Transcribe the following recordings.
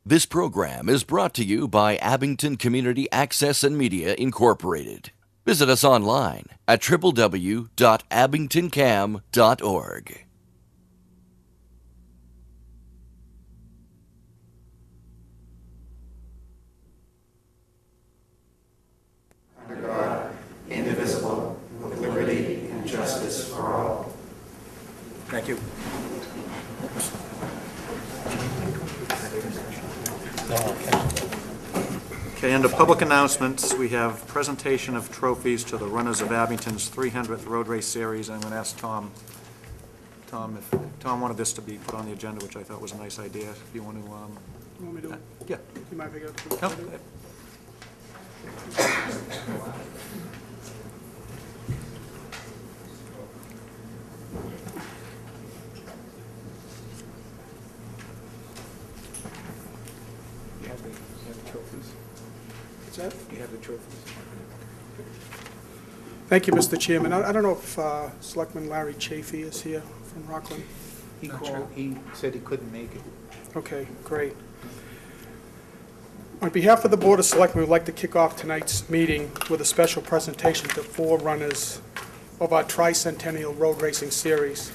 This program is brought to you by Abington Community Access and Media Incorporated. Visit us online at www.abingtoncam.org. Under God, indivisible, with liberty and justice for all. Thank you. Okay, under public announcements, we have presentation of trophies to the runners of Abington's 300th Road Race Series. I'm going to ask Tom if Tom wanted this to be put on the agenda, which I thought was a nice idea. If you want to, You want me to do it? yeah. You might figure out. No? You have the trophies. What's that? You have the trophies. Thank you, Mr. Chairman. I don't know if Selectman Larry Chafee is here from Rockland. He Not called, sure. he said he couldn't make it. Okay, great. On behalf of the Board of Selectmen, we'd like to kick off tonight's meeting with a special presentation to 4 runners of our Tricentennial Road Racing Series.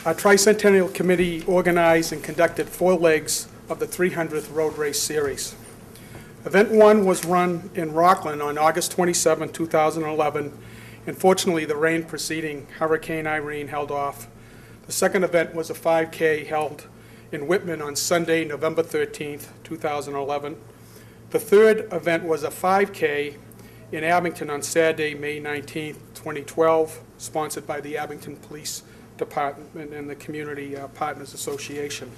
Our Tricentennial Committee organized and conducted 4 legs of the 300th Road Race Series. Event 1 was run in Rockland on August 27, 2011. Unfortunately, the rain preceding Hurricane Irene held off. The second event was a 5K held in Whitman on Sunday, November 13th, 2011. The third event was a 5K in Abington on Saturday, May 19th, 2012, sponsored by the Abington Police Department and the Community Partners Association.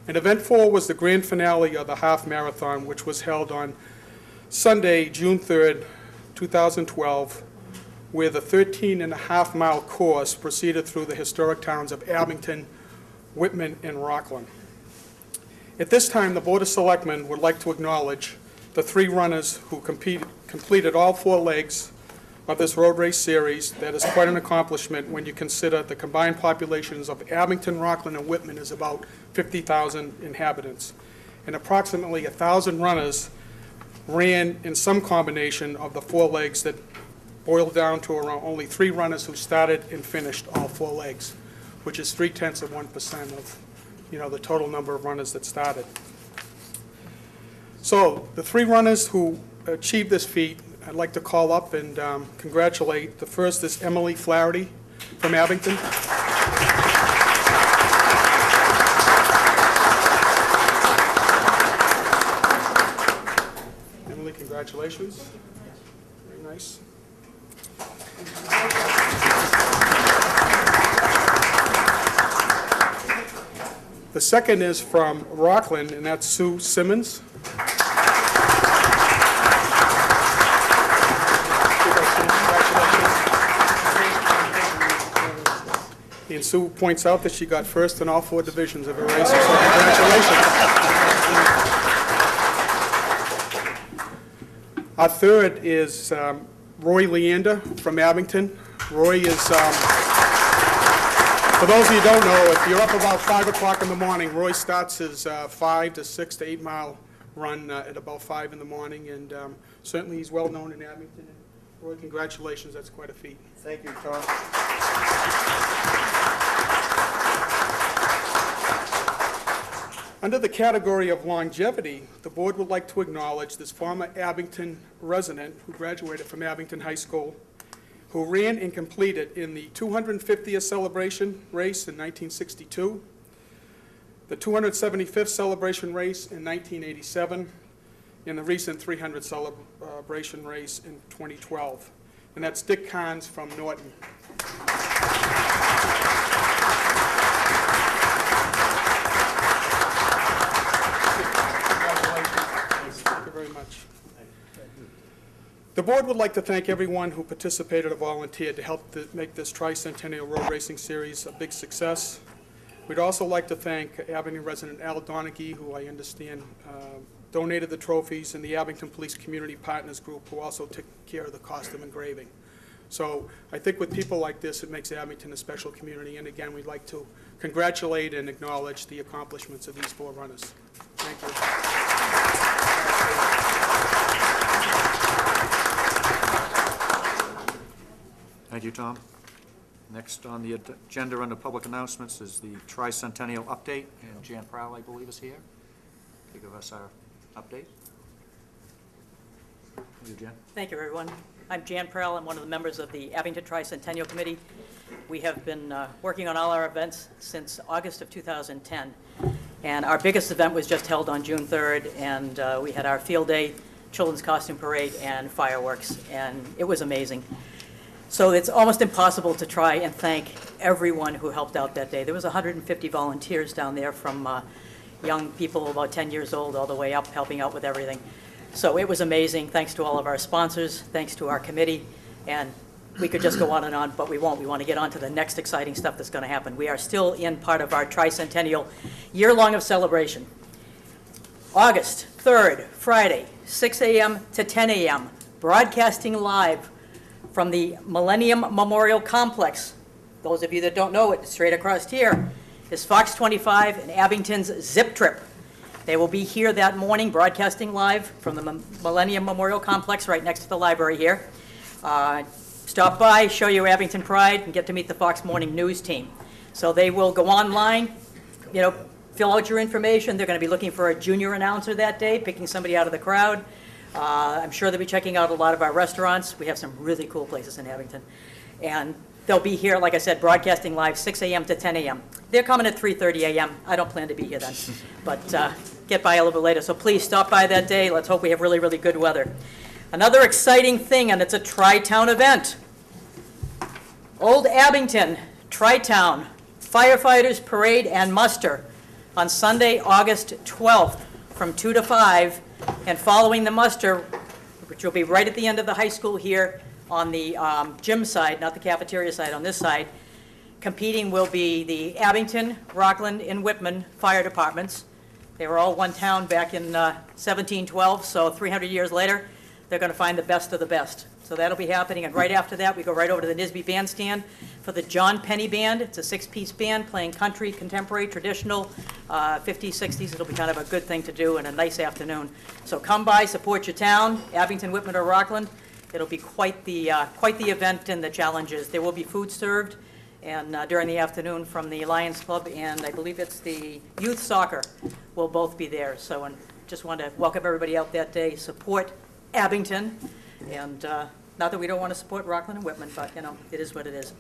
And event 4 was the grand finale of the half marathon, which was held on Sunday, June 3rd, 2012, where the 13.5-mile course proceeded through the historic towns of Abington, Whitman, and Rockland. At this time, the Board of Selectmen would like to acknowledge the 3 runners who completed all 4 legs of this road race series. That is quite an accomplishment when you consider the combined populations of Abington, Rockland, and Whitman is about 50,000 inhabitants. And approximately 1,000 runners ran in some combination of the 4 legs that boiled down to around only 3 runners who started and finished all 4 legs, which is 0.3% of, the total number of runners that started. So the 3 runners who achieved this feat, I'd like to call up and congratulate. The first is Emily Flaherty from Abington. Emily, congratulations. Very nice. The second is from Rockland, and that's Sue Simmons. And Sue points out that she got first in all 4 divisions of her race, so congratulations. Our third is Roy Leander from Abington. Roy is, for those of you who don't know, if you're up about 5 o'clock in the morning, Roy starts his 5 to 6 to 8 mile run at about 5 in the morning, and certainly he's well known in Abington. And Roy, congratulations, that's quite a feat. Thank you, Tom. Under the category of longevity, the board would like to acknowledge this former Abington resident who graduated from Abington High School, who ran and completed in the 250th celebration race in 1962, the 275th celebration race in 1987, and the recent 300th celebration race in 2012. And that's Dick Carnes from Norton. Thank you very much. The board would like to thank everyone who participated or volunteered to help make this Tricentennial Road Racing Series a big success. We'd also like to thank Abington resident Al Donaghy, who I understand donated the trophies, and the Abington Police Community Partners Group, who also took care of the cost of engraving. So I think with people like this, it makes Abington a special community. And again, we'd like to congratulate and acknowledge the accomplishments of these 4 runners. Thank you, Tom. Next on the agenda under public announcements is the tricentennial update, and Jan Prowl, I believe, is here to give us our update. You, Jan? Thank you, everyone. I'm Jan Pearl. I'm one of the members of the Abington Tricentennial Committee. We have been working on all our events since August of 2010. And our biggest event was just held on June 3rd, and we had our field day, children's costume parade, and fireworks, and it was amazing. So it's almost impossible to try and thank everyone who helped out that day. There was 150 volunteers down there, from young people about 10 years old all the way up, helping out with everything. So it was amazing. Thanks to all of our sponsors, thanks to our committee, and we could just go on and on, but we won't. We want to get on to the next exciting stuff that's going to happen. We are still in part of our tricentennial year-long of celebration. August 3rd, Friday, 6 a.m. to 10 a.m., broadcasting live from the Millennium Memorial Complex. Those of you that don't know it, straight across here is Fox 25 and Abington's Zip Trip. They will be here that morning broadcasting live from the Millennium Memorial Complex right next to the library here. Stop by, show your Abington pride, and get to meet the Fox Morning News team. So they will go online, fill out your information. They're going to be looking for a junior announcer that day, picking somebody out of the crowd. I'm sure they'll be checking out a lot of our restaurants. We have some really cool places in Abington. And they'll be here, like I said, broadcasting live 6 a.m. to 10 a.m. They're coming at 3:30 a.m. I don't plan to be here then, but get by a little bit later. So please stop by that day. Let's hope we have really, really good weather. Another exciting thing, and it's a Tri-Town event. Old Abington, Tri-Town, Firefighters Parade and Muster on Sunday, August 12th from 2 to 5. And following the muster, which will be right at the end of the high school here on the gym side, not the cafeteria side, on this side, competing will be the Abington, Rockland, and Whitman fire departments. They were all one town back in 1712, so 300 years later, they're going to find the best of the best. So that'll be happening, and right after that, we go right over to the Nisbee Bandstand for the John Penny Band. It's a 6-piece band playing country, contemporary, traditional, 50s, 60s. It'll be kind of a good thing to do and a nice afternoon. So come by, support your town, Abington, Whitman, or Rockland. It'll be quite the event and the challenges. There will be food served, and during the afternoon from the Lions Club, and I believe it's the youth soccer will both be there. So, and just want to welcome everybody out that day. Support Abington. And not that we don't want to support Rockland and Whitman, but, it is what it is.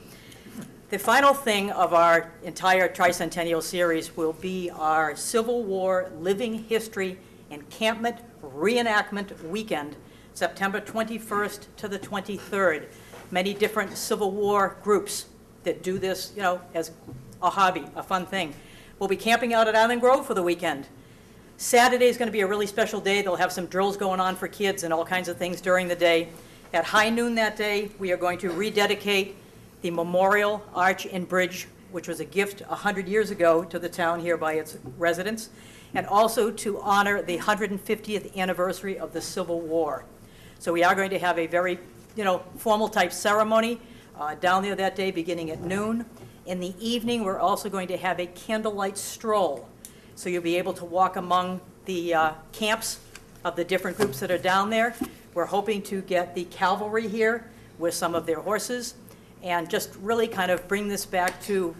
The final thing of our entire tricentennial series will be our Civil War Living History Encampment Reenactment Weekend, September 21st to the 23rd. Many different Civil War groups that do this, as a hobby, a fun thing. We'll be camping out at Island Grove for the weekend. Saturday is going to be a really special day. They'll have some drills going on for kids and all kinds of things during the day. At high noon that day, we are going to rededicate the Memorial Arch and Bridge, which was a gift 100 years ago to the town here by its residents, and also to honor the 150th anniversary of the Civil War. So we are going to have a very, formal type ceremony down there that day beginning at noon. In the evening, we're also going to have a candlelight stroll. So you'll be able to walk among the camps of the different groups that are down there. We're hoping to get the cavalry here with some of their horses and just really kind of bring this back to,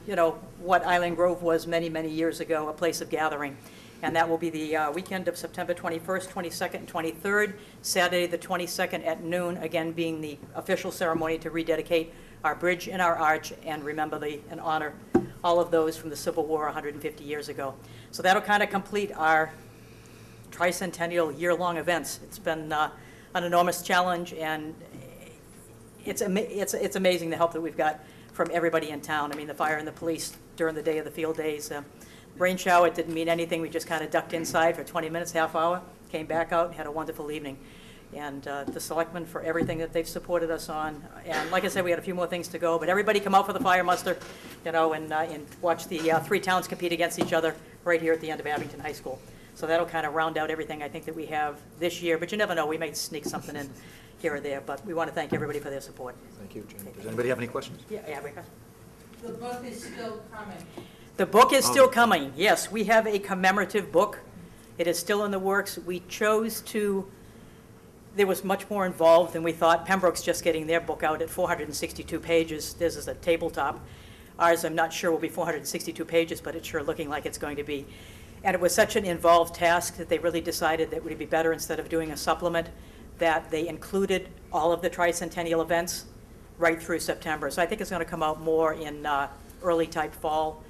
what Island Grove was many, many years ago, a place of gathering. And that will be the weekend of September 21st, 22nd, and 23rd, Saturday the 22nd at noon, again being the official ceremony to rededicate our bridge and our arch and remember and honor all of those from the Civil War 150 years ago. So that'll kind of complete our tricentennial year-long events. It's been an enormous challenge, and it's amazing the help that we've got from everybody in town. I mean, the fire and the police during the day of the field days. Rain shower, it didn't mean anything. We just kind of ducked inside for 20 minutes, half hour, came back out, and had a wonderful evening. And the selectmen for everything that they've supported us on. And like I said, we had a few more things to go, but everybody come out for the fire muster, and watch the three towns compete against each other right here at the end of Abington High School. So that'll kind of round out everything I think that we have this year, but you never know, we might sneak something in here or there, but we want to thank everybody for their support. Thank you, Jane. Does anybody have any questions? Yeah, Rebecca? The book is still coming. The book is still coming, yes. We have a commemorative book It is still in the works. We chose to, there was much more involved than we thought. Pembroke's just getting their book out at 462 pages. This is a tabletop. Ours, I'm not sure, will be 462 pages, but it's sure looking like it's going to be. And it was such an involved task that they really decided that it would be better, instead of doing a supplement, that they included all of the tricentennial events right through September. So I think it's going to come out more in early type fall.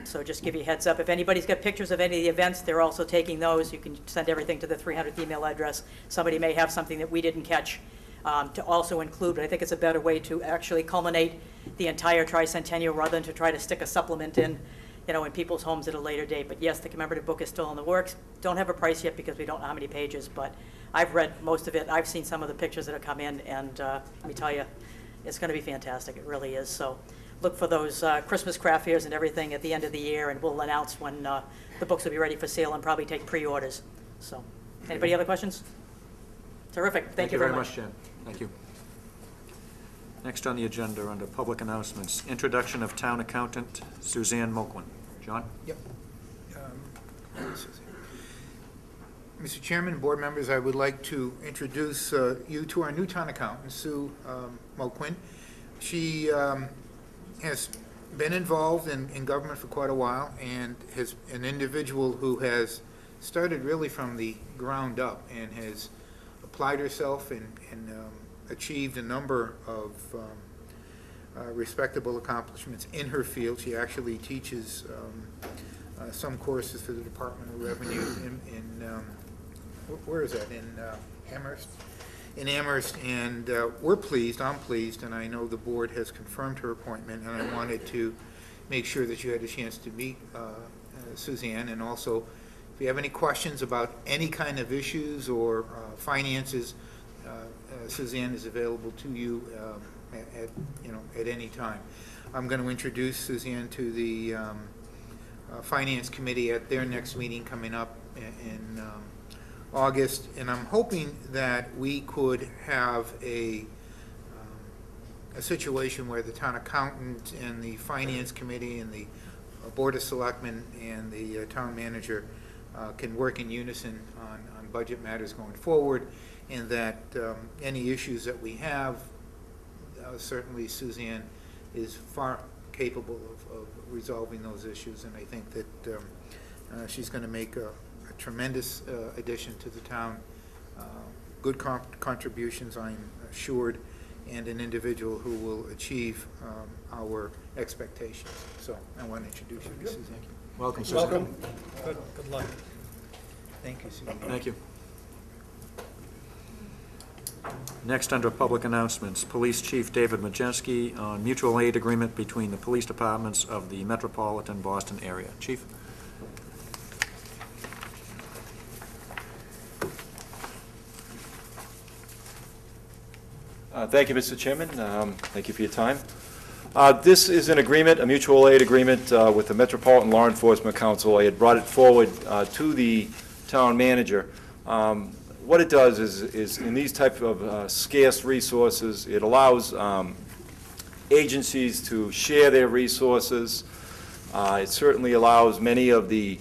So just give you a heads up. If anybody's got pictures of any of the events, they're also taking those. You can send everything to the 300th email address. Somebody may have something that we didn't catch to also include, but I think it's a better way to actually culminate the entire tricentennial rather than to try to stick a supplement in, you know, in people's homes at a later date. But yes, the commemorative book is still in the works. Don't have a price yet because we don't know how many pages, but I've read most of it. I've seen some of the pictures that have come in, and let me tell you, it's going to be fantastic. It really is. So look for those Christmas craft fairs and everything at the end of the year, and we'll announce when the books will be ready for sale and probably take pre-orders. So, anybody other questions? Terrific. Thank you very much. Jen. Thank you. Next on the agenda, under public announcements, introduction of town accountant Suzanne Moquin. John? Yep. Mr. Chairman, board members, I would like to introduce you to our new town accountant, Sue Moquin. She has been involved in government for quite a while, and is an individual who has started really from the ground up and has applied herself and achieved a number of respectable accomplishments in her field. She actually teaches some courses for the Department of Revenue in where is that? In Amherst? In Amherst, and we're pleased, I'm pleased, and I know the board has confirmed her appointment, and I wanted to make sure that you had a chance to meet Suzanne, and also, if you have any questions about any kind of issues or finances, Suzanne is available to you at any time. I'm going to introduce Suzanne to the Finance Committee at their next meeting coming up in August, and I'm hoping that we could have a situation where the town accountant and the Finance Committee and the Board of Selectmen and the town manager can work in unison on budget matters going forward, and that any issues that we have, certainly Suzanne is far capable of resolving those issues, and I think that she's going to make a tremendous addition to the town, good contributions, I'm assured, and an individual who will achieve our expectations. So I want to introduce you to Suzanne. Welcome, Suzanne. Welcome. Good luck. Thank you, Suzanne. Thank you. Next, under public announcements, Police Chief David Majeski on mutual aid agreement between the police departments of the metropolitan Boston area. Chief? Thank you, Mr. Chairman. Thank you for your time. This is an agreement, a mutual aid agreement with the Metropolitan Law Enforcement Council. I had brought it forward to the town manager. What it does is in these type of scarce resources, it allows agencies to share their resources. It certainly allows many of the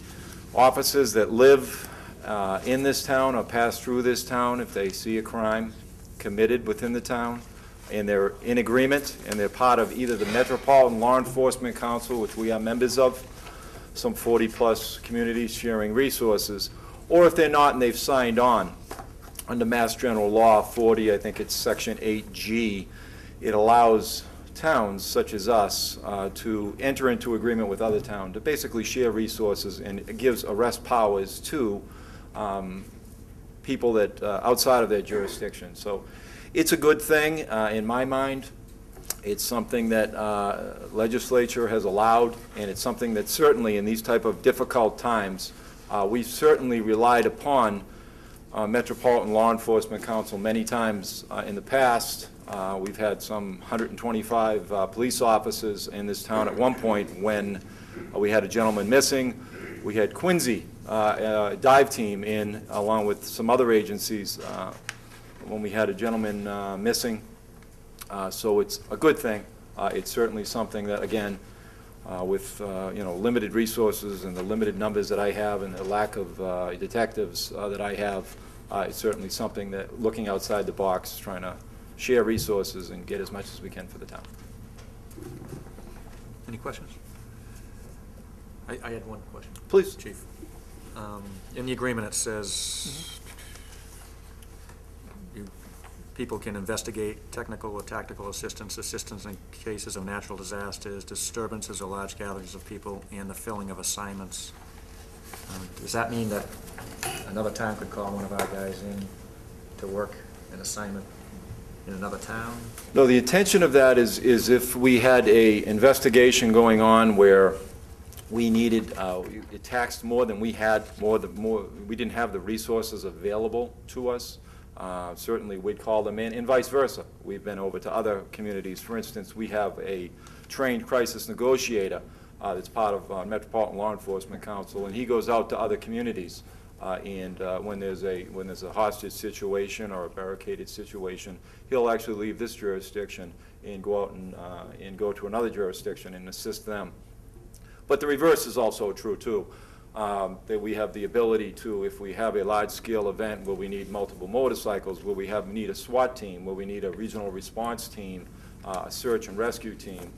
officers that live in this town or pass through this town, if they see a crime committed within the town, and they're in agreement, and they're part of either the Metropolitan Law Enforcement Council, which we are members of, some 40-plus communities sharing resources, or if they're not and they've signed on under Mass General Law 40, I think it's Section 8G, it allows towns such as us to enter into agreement with other towns to basically share resources, and it gives arrest powers to people that outside of their jurisdiction. So it's a good thing in my mind. It's something that legislature has allowed, and it's something that certainly in these type of difficult times, we've certainly relied upon Metropolitan Law Enforcement Council many times in the past. We've had some 125 police officers in this town at one point when we had a gentleman missing. We had Quincy dive team in, along with some other agencies, when we had a gentleman missing. So it's a good thing. It's certainly something that, again, with, limited resources and the limited numbers that I have and the lack of detectives that I have, it's certainly something that, looking outside the box, trying to share resources and get as much as we can for the town. Any questions? I had one question. Please. Chief. In the agreement, it says people can investigate technical or tactical assistance in cases of natural disasters, disturbances or large gatherings of people, and the filling of assignments. Does that mean that another town could call one of our guys in to work an assignment in another town? No, the intention of that is if we had a investigation going on where we needed, it taxed more than we had, we didn't have the resources available to us, certainly we'd call them in, and vice versa. We've been over to other communities. For instance, we have a trained crisis negotiator that's part of Metropolitan Law Enforcement Council, and he goes out to other communities. When there's a hostage situation or a barricaded situation, he'll actually leave this jurisdiction and go out and go to another jurisdiction and assist them. But the reverse is also true too. That we have the ability to, if we have a large-scale event where we need multiple motorcycles, where we need a SWAT team, where we need a regional response team, a search and rescue team,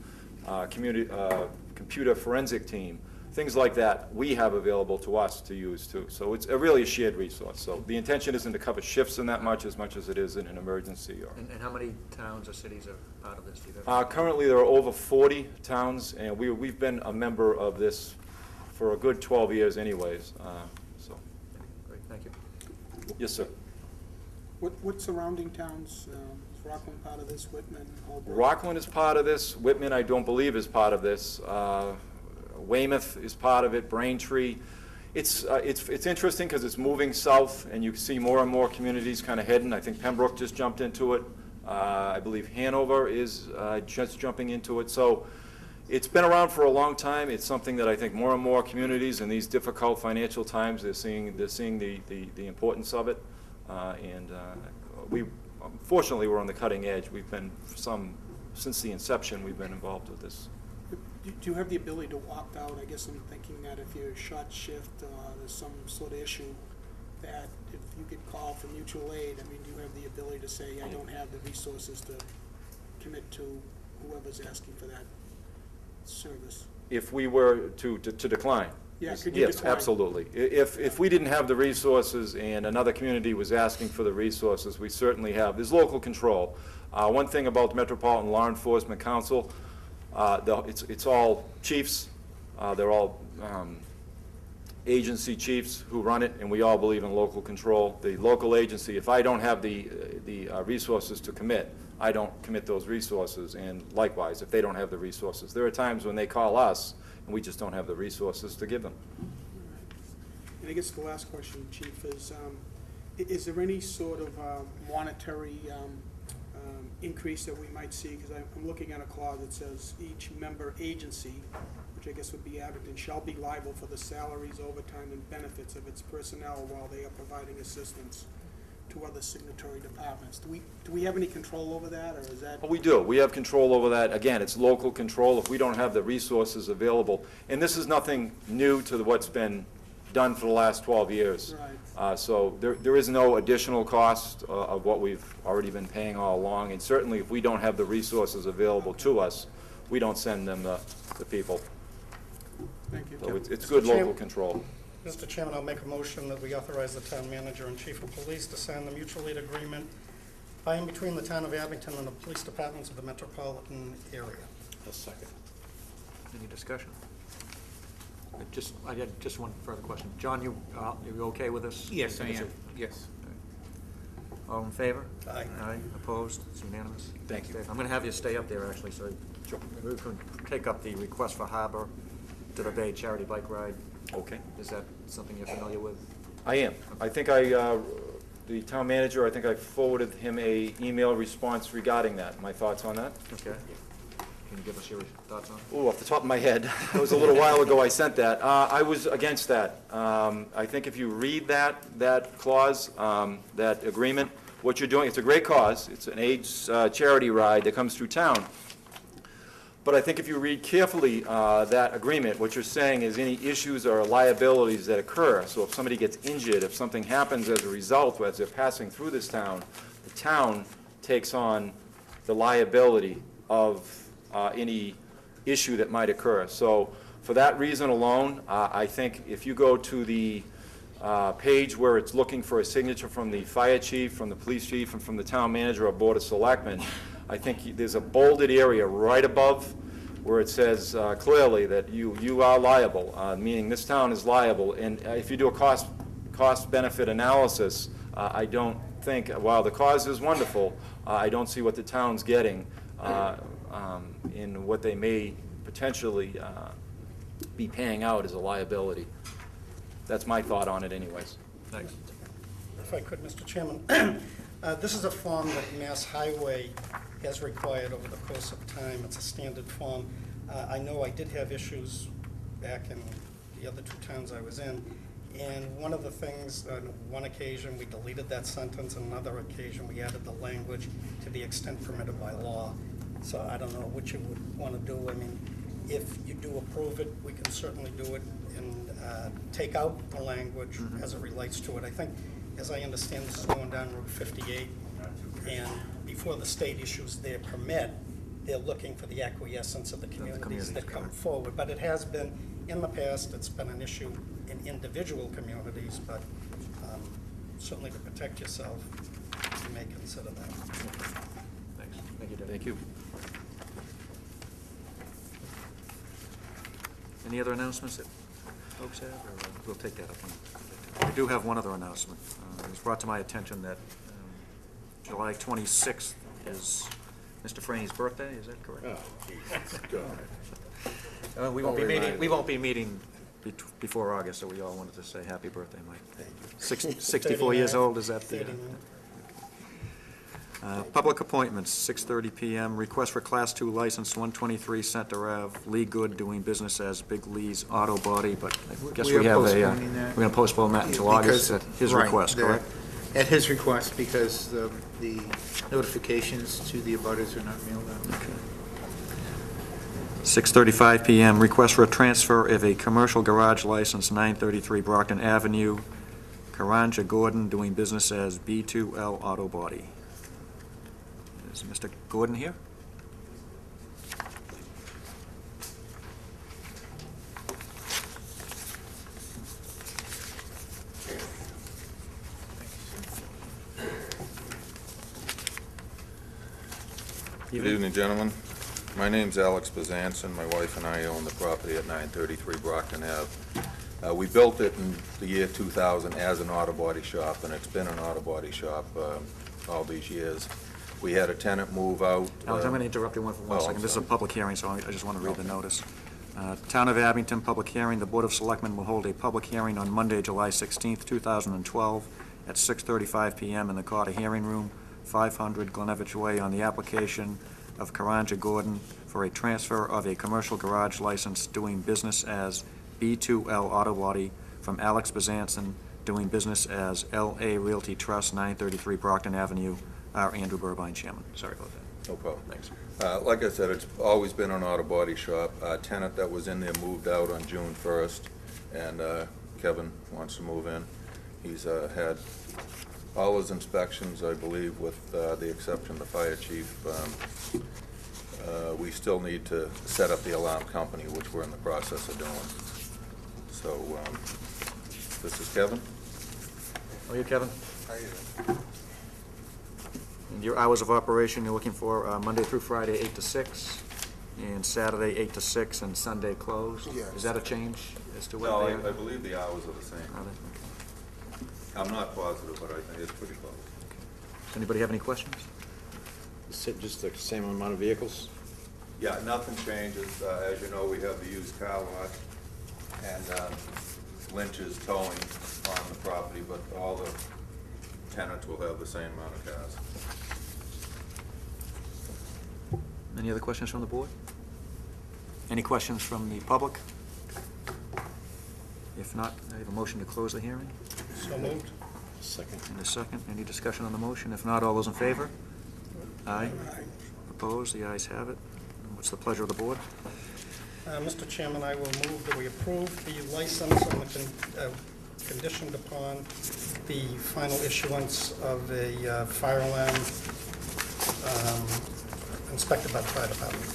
computer forensic team, things like that, we have available to us to use too. So it's really a shared resource. So the intention isn't to cover shifts in that much as it is in an emergency. And how many towns or cities are part of this? Do you have? Currently, there are over 40 towns, and we've been a member of this for a good 12 years anyways. So. Great, thank you. Yes, sir. What surrounding towns, is Rockland part of this, Whitman, Holbrook? Rockland is part of this. Whitman, I don't believe, is part of this. Weymouth is part of it. Braintree. It's interesting because it's moving south, and you see more and more communities kind of heading. I think Pembroke just jumped into it. I believe Hanover is just jumping into it. So it's been around for a long time. It's something that I think more and more communities in these difficult financial times, they're seeing the importance of it. We fortunately we're on the cutting edge. We've been since the inception we've been involved with this. Do you have the ability to opt out? I guess I'm thinking that if you're short shift, there's some sort of issue that if you get called for mutual aid, I mean, do you have the ability to say, I don't have the resources to commit to whoever's asking for that service? If we were to decline? Yeah, could you yes, decline? absolutely. If we didn't have the resources and another community was asking for the resources, we certainly have. There's local control. One thing about the Metropolitan Law Enforcement Council, it's all chiefs. They're all agency chiefs who run it, and we all believe in local control. The local agency, if I don't have the resources to commit, I don't commit those resources, and likewise, if they don't have the resources. There are times when they call us, and we just don't have the resources to give them. And I guess the last question, Chief, is there any sort of monetary increase that we might see? Because I'm looking at a clause that says each member agency, which I guess would be Abington, shall be liable for the salaries, overtime, and benefits of its personnel while they are providing assistance to other signatory departments. Do we have any control over that, or is that? Well, we do. We have control over that. Again, it's local control. If we don't have the resources available, and this is nothing new to what's been done for the last 12 years. Right. So there is no additional cost of what we've already been paying all along, and certainly if we don't have the resources available to us, we don't send them the people. Thank you. So it's good local control. Mr. Chairman, I'll make a motion that we authorize the town manager and chief of police to sign the mutual aid agreement by and between the town of Abington and the police departments of the metropolitan area. A second. Any discussion? I had just one further question. John, you okay with this? Yes, I am, yes. All in favor? Aye. Aye, opposed? It's unanimous. Thank you. I'm going to have you stay up there, actually, so we can take up the request for Harbor to the Bay Charity Bike Ride. Okay. Is that something you're familiar with? I am. I think the town manager, I think I forwarded him a email response regarding that. My thoughts on that? Okay. Can you give us your thoughts on it? Oh, off the top of my head, it was a little while ago I sent that. I was against that. I think if you read that clause, that agreement, what you're doing, it's a great cause. It's an AIDS charity ride that comes through town. But I think if you read carefully that agreement, what you're saying is any issues or liabilities that occur. So if somebody gets injured, if something happens as a result, as they're passing through this town, the town takes on the liability of any issue that might occur. So for that reason alone, I think if you go to the page where it's looking for a signature from the fire chief, from the police chief, and from the town manager or board of selectmen, I think there's a bolded area right above where it says clearly that you are liable, meaning this town is liable. And if you do a cost-benefit analysis, I don't think, while the cause is wonderful, I don't see what the town's getting in what they may potentially be paying out as a liability. That's my thought on it anyways. Thanks. If I could, Mr. Chairman, this is a form that Mass Highway has required over the course of time. It's a standard form. I know I did have issues back in the other two towns I was in, and one of the things, on one occasion, we deleted that sentence, on another occasion, we added the language to the extent permitted by law. So I don't know what you would want to do. I mean, if you do approve it, we can certainly do it and take out the language as it relates to it. I think, as I understand, this is going down Route 58, and before the state issues their permit, they're looking for the acquiescence of the communities that come forward. But it has been, in the past, it's been an issue in individual communities, but certainly to protect yourself, you may consider that. Thanks. Thank you, Dave. Thank you. Any other announcements that folks have, or we'll take that up on? I do have one other announcement. It was brought to my attention that July 26th is Mr. Franny's birthday, is that correct? Oh, We won't be meeting before August, so we all wanted to say happy birthday, Mike. Thank you. 64 years old, is that the? 39. Public appointments, 6:30 PM. Request for Class 2 license, 123 Center Ave, Lee Good, doing business as Big Lee's Auto Body, but I guess We are we have a, postponing that. we're going to postpone that until August at his Right, request, correct? At his request, because the notifications to the abutters are not mailed out. 6:35 PM. Request for a transfer of a commercial garage license, 933 Brockton Avenue, Karanja Gordon, doing business as B2L Auto Body. Is Mr. Gordon here? Good evening, gentlemen. My name's Alex Bezanson. My wife and I own the property at 933 Brockton Ave. We built it in the year 2000 as an auto body shop, and it's been an auto body shop all these years. We had a tenant move out. Alex, I'm going to interrupt you for one I'm second. This is a sorry. public hearing, so I just want to read the notice. Town of Abington, public hearing. The Board of Selectmen will hold a public hearing on Monday, July 16th, 2012, at 6:35 PM in the Carter Hearing Room, 500 Glenevich Way, on the application of Karanja Gordon for a transfer of a commercial garage license doing business as B2L Auto Body from Alex Bezanson, doing business as LA Realty Trust, 933 Brockton Avenue. Andrew Burbine, Chairman. Sorry about that. No problem. Thanks. Like I said, it's always been an auto body shop. A tenant that was in there moved out on June 1st, and Kevin wants to move in. He's had all his inspections, I believe, with the exception of the fire chief. We still need to set up the alarm company, which we're in the process of doing. So, this is Kevin. How are you, Kevin? How are you? And your hours of operation, you're looking for Monday through Friday, 8 to 6, and Saturday, 8 to 6, and Sunday closed? Yes. Is that a change as to what No, they are? I believe the hours are the same. Are they? Okay. I'm not positive, but I think it's pretty close. Does anybody have any questions? Is it just the same amount of vehicles? Yeah, nothing changes. As you know, we have the used car lot and Lynch's towing on the property, but all the tenants will have the same amount of cars. Any other questions from the board? Any questions from the public? If not, I have a motion to close the hearing. So moved. Second. And a second. Any discussion on the motion? If not, all those in favor? Aye. Opposed? The ayes have it. What's the pleasure of the board? Mr. Chairman, I will move that we approve the license on the conditioned upon the final issuance of a fire alarm inspected by the fire department.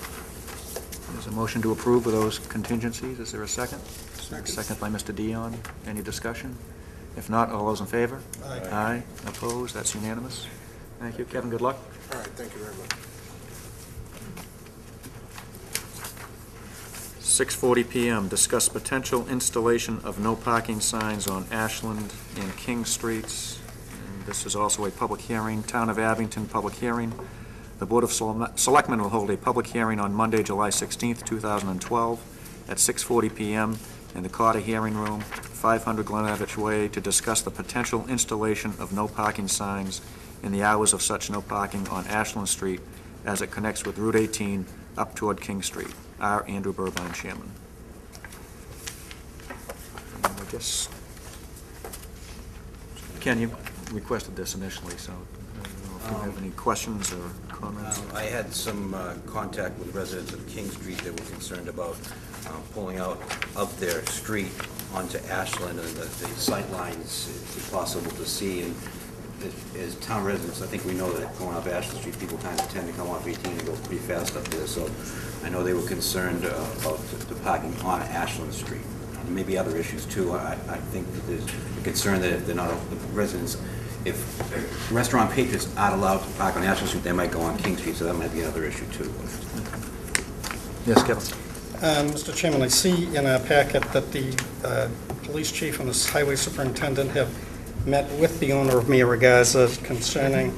There's a motion to approve with those contingencies. Is there a second? Second by Mr. Dion. Any discussion? If not, all those in favor? Aye. Aye. Opposed? That's unanimous. Thank you. Kevin, good luck. All right, thank you very much. 6:40 PM, discuss potential installation of no parking signs on Ashland and King Streets. And this is also a public hearing, Town of Abington public hearing. The Board of Selectmen will hold a public hearing on Monday, July 16th, 2012, at 6:40 PM in the Carter Hearing Room, 500 Glenavich Way, to discuss the potential installation of no parking signs in the hours of such no parking on Ashland Street as it connects with Route 18 up toward King Street. R. Andrew Burbine, Chairman. And I guess, Ken, you requested this initially, so I don't know if you have any questions or comments. I had some contact with residents of King Street that were concerned about pulling out of their street onto Ashland, and the sight lines, if possible to see. And as town residents, I think we know that going up Ashland Street, people kind of tend to come off 18 and go pretty fast up there. So I know they were concerned about the parking on Ashland Street. Maybe other issues too. I think that there's a concern that if they're not, the residents, if restaurant patrons aren't allowed to park on Ashland Street, they might go on King Street, so that might be another issue too. Yes, Kevin. Mr. Chairman, I see in our packet that the police chief and the highway superintendent have met with the owner of Mia Ragazza concerning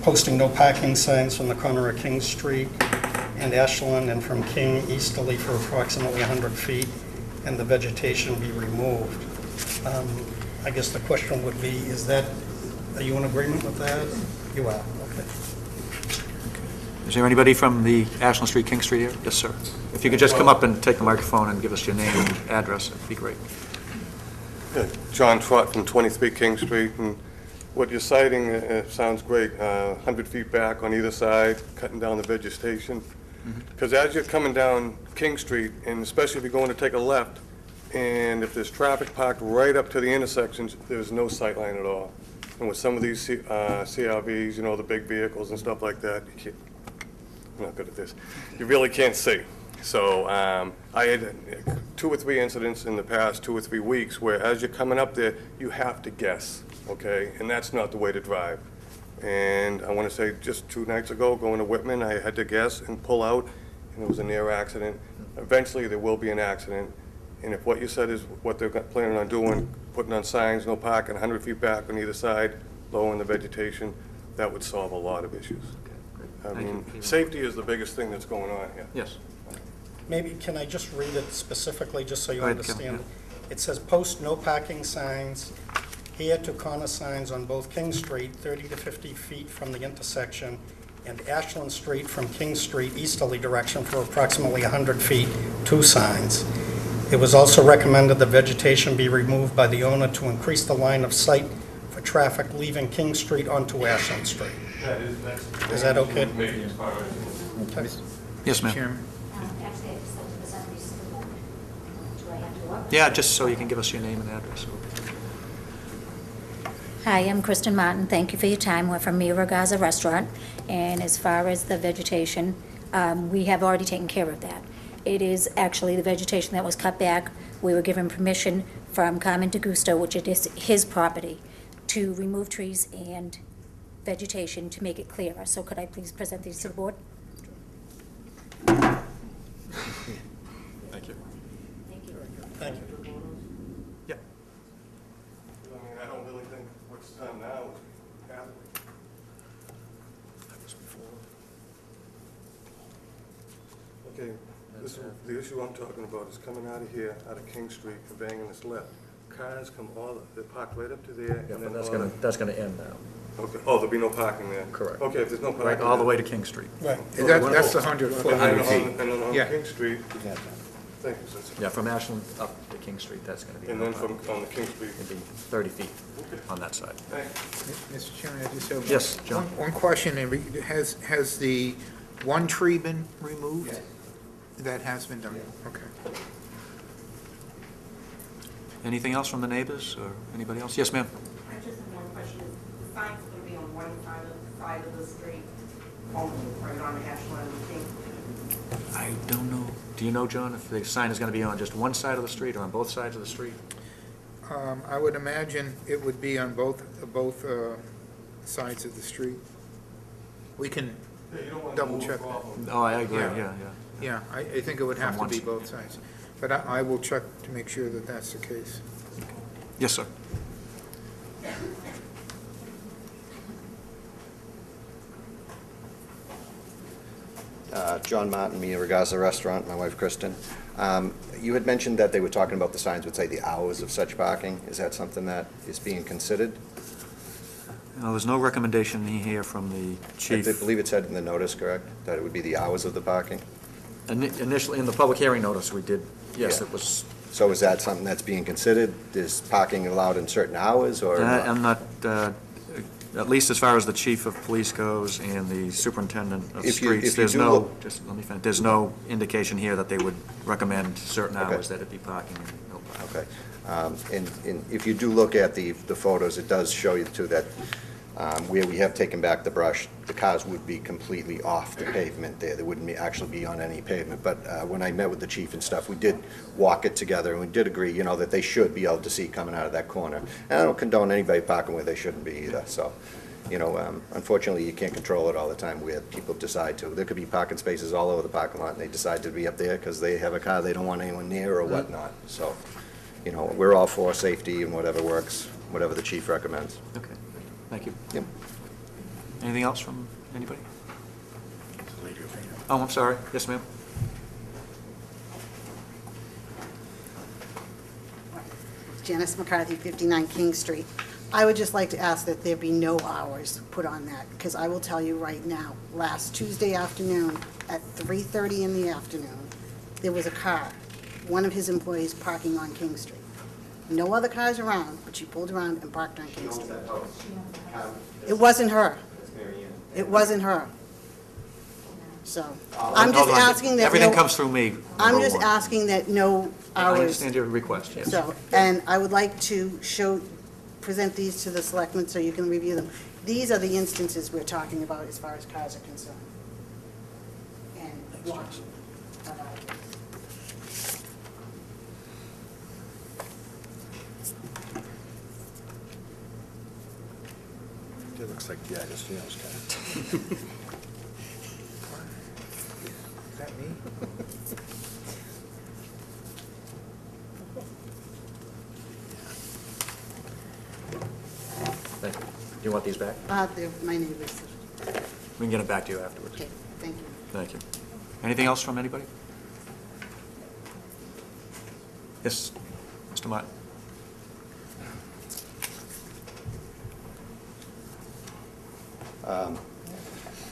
posting no parking signs from the corner of King Street and Ashland and from King easterly for approximately 100 feet, and the vegetation be removed. I guess the question would be, are you in agreement with that? You are, okay. Is there anybody from the Ashland Street, King Street here? Yes, sir. If you could just come up and take the microphone and give us your name and address, that'd be great. John Trott from 23 King Street, and what you're citing sounds great. 100 feet back on either side, cutting down the vegetation. Because as you're coming down King Street, and especially if you're going to take a left, and if there's traffic parked right up to the intersections, there's no sight line at all. And with some of these CRVs, you know, the big vehicles and stuff like that, you can't, I'm not good at this, you really can't see. So I had 2 or 3 incidents in the past 2 or 3 weeks where as you're coming up there, you have to guess, okay? And that's not the way to drive. And I want to say just 2 nights ago, going to Whitman, I had to guess and pull out, and it was a near accident. Eventually, there will be an accident. And if what you said is what they're planning on doing, putting on signs, no parking, 100 feet back on either side, lowering the vegetation, that would solve a lot of issues. I mean, safety is the biggest thing that's going on here. Yes. Maybe, can I just read it specifically, just so you Go ahead, Kevin, understand? It says, post no parking signs here to corner signs on both King Street, 30 to 50 feet from the intersection, and Ashland Street from King Street easterly direction for approximately 100 feet, 2 signs. It was also recommended the vegetation be removed by the owner to increase the line of sight for traffic leaving King Street onto Ashland Street. Is that okay? Okay. Yes, ma'am. Chairman? Actually, I just have to present these to the board. Do I have to what? Yeah, just so you can give us your name and address. Hi, I'm Kristen Martin. Thank you for your time. We're from Mia Ragazza Restaurant. And as far as the vegetation, we have already taken care of that. It is actually the vegetation that was cut back. We were given permission from Carmen DeGusto, which it is his property, to remove trees and vegetation to make it clearer. So could I please present these to the board? Thank you. Thank you. Thank you. Yeah. I mean, I don't really think what's done now is happening. That was before. Okay, the issue I'm talking about is coming out of here, out of King Street, and banging this left. Cars come they park right up to there. Yeah, and but then that's gonna end now. Okay, oh, there'll be no parking there? Correct. Okay, if there's no parking. Right, all the there- way to King Street. Right. That's the 100 foot. And then on Yeah. King Street, Thank you, sir. Yeah, from Ashland up to King Street, that's going to be. And then from on the King Street. It'd be 30 feet on that side. Mr. Chairman, I just have Yes, John. one question. Has the one tree been removed? Yes. That has been done? Okay. Anything else from the neighbors or anybody else? Yes, ma'am. I just have one question. The sign's going to be on one side of the street, only right on Ashland and King. I don't know. Do you know, John, if the sign is going to be on just one side of the street or on both sides of the street? I would imagine it would be on both sides of the street. We can double check that. Oh, I agree, Yeah. yeah. Yeah, I think it would have From to be one both sides. But I will check to make sure that that's the case. Yes, sir. John Martin, Mia Ragazza Restaurant, my wife Kristen. You had mentioned that they were talking about the signs would say the hours of such parking. Is that something that is being considered? No, there's no recommendation here from the chief. I believe it said in the notice, correct, that it would be the hours of the parking? Initially, in the public hearing notice, we did, yes, Yeah. it was. So is that something that's being considered? Is parking allowed in certain hours, or? I'm not, at least as far as the chief of police goes and the superintendent of If you streets, there's do no, look- just let me finish, there's no indication here that they would recommend certain Okay. hours that it be parking and no parking. Okay. And if you do look at the photos, it does show you too that where we have taken back the brush, the cars would be completely off the pavement there. They wouldn't actually be on any pavement. But when I met with the chief and stuff, we did walk it together, and we did agree, that they should be able to see coming out of that corner. And I don't condone anybody parking where they shouldn't be either, so, unfortunately, you can't control it all the time where people decide to. There could be parking spaces all over the parking lot, and they decide to be up there because they have a car they don't want anyone near or whatnot. So, we're all for safety and whatever works, whatever the chief recommends. Okay, thank you. Yep. Anything else from anybody? Oh, I'm sorry. Yes, ma'am. Janice McCarthy, 59 King Street. I would just like to ask that there be no hours put on that, because I will tell you right now, last Tuesday afternoon at 3:30 in the afternoon, there was a car, one of his employees parking on King Street. No other cars around, but she pulled around and parked on King Street. It wasn't her. It wasn't her. So, I'm just Hold on. asking that Everything no- comes through me. I'm number just one. asking that no I hours. understand your request, yes. So, and I would like to present these to the selectmen so you can review them. These are the instances we're talking about as far as cars are concerned. And watch. It looks like the Agostino's guy. Is that me? Thank you. Do you want these back? They're my neighbors. We can get them back to you afterwards. Okay, thank you. Thank you. Anything else from anybody? Yes, Mr. Martin.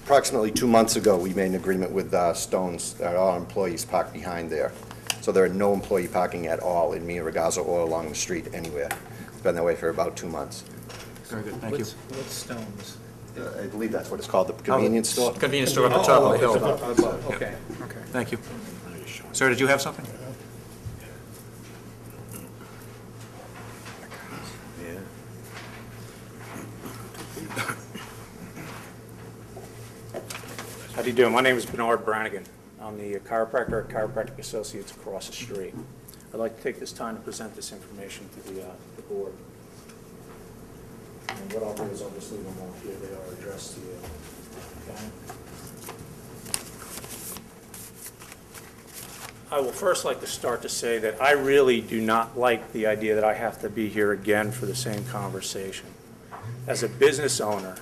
Approximately 2 months ago, we made an agreement with Stone's that all employees park behind there. So there are no employee parking at all in Mia Ragazza or along the street anywhere. It's been that way for about 2 months. Very good, thank you. What's Stone's? I believe that's what it's called, the convenience store. Convenience store up the top of the hill. Okay, okay. Thank you. Sir, did you have something? Yeah. How do you do? My name is Bernard Brannigan. I'm the chiropractor at Chiropractic Associates across the street. I'd like to take this time to present this information to the board. And what I'll do is I'll just leave them all here. They are addressed to you. Okay? I will first like to start to say that I really do not like the idea that I have to be here again for the same conversation. As a business owner,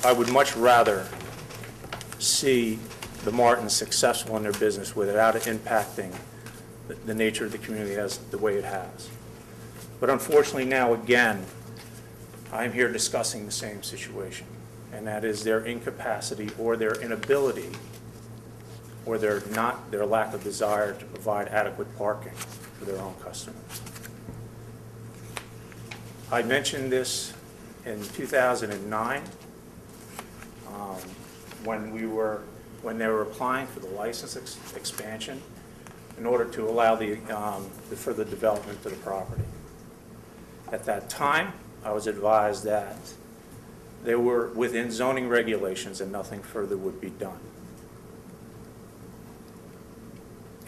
I would much rather see the Martins successful in their business without it impacting the nature of the community as the way it has. But unfortunately now, again, I'm here discussing the same situation, and that is their incapacity or their inability or their lack of desire to provide adequate parking for their own customers. I mentioned this in 2009 when they were applying for the license expansion in order to allow the further development of the property. At that time, I was advised that they were within zoning regulations and nothing further would be done.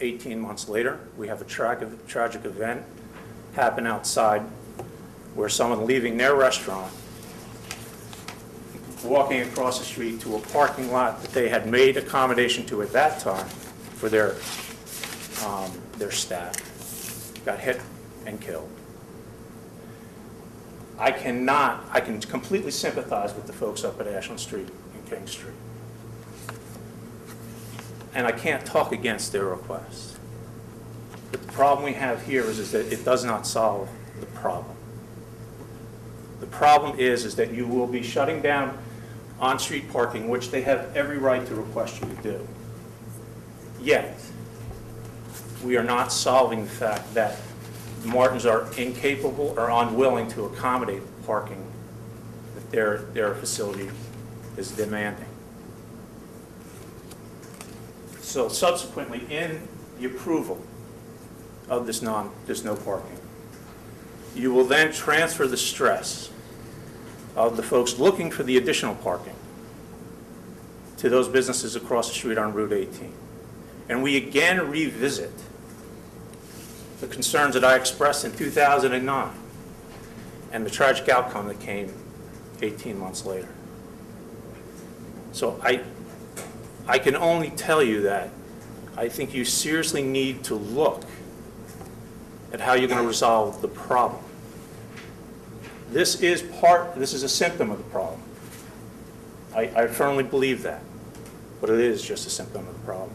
18 months later, we have a tragic event happen outside where someone leaving their restaurant, walking across the street to a parking lot that they had made accommodation to at that time for their staff, got hit and killed. I can completely sympathize with the folks up at Ashland Street and King Street. And I can't talk against their request. But the problem we have here is that it does not solve the problem. The problem is that you will be shutting down on-street parking, which they have every right to request you to do. Yet, we are not solving the fact that Martins are incapable or unwilling to accommodate the parking that their facility is demanding. So subsequently, in the approval of this no parking, you will then transfer the stress of the folks looking for the additional parking to those businesses across the street on Route 18. And we again revisit the concerns that I expressed in 2009 and the tragic outcome that came 18 months later. So I can only tell you that I think you seriously need to look at how you're going to resolve the problem. This is a symptom of the problem. I firmly believe that, but it is just a symptom of the problem.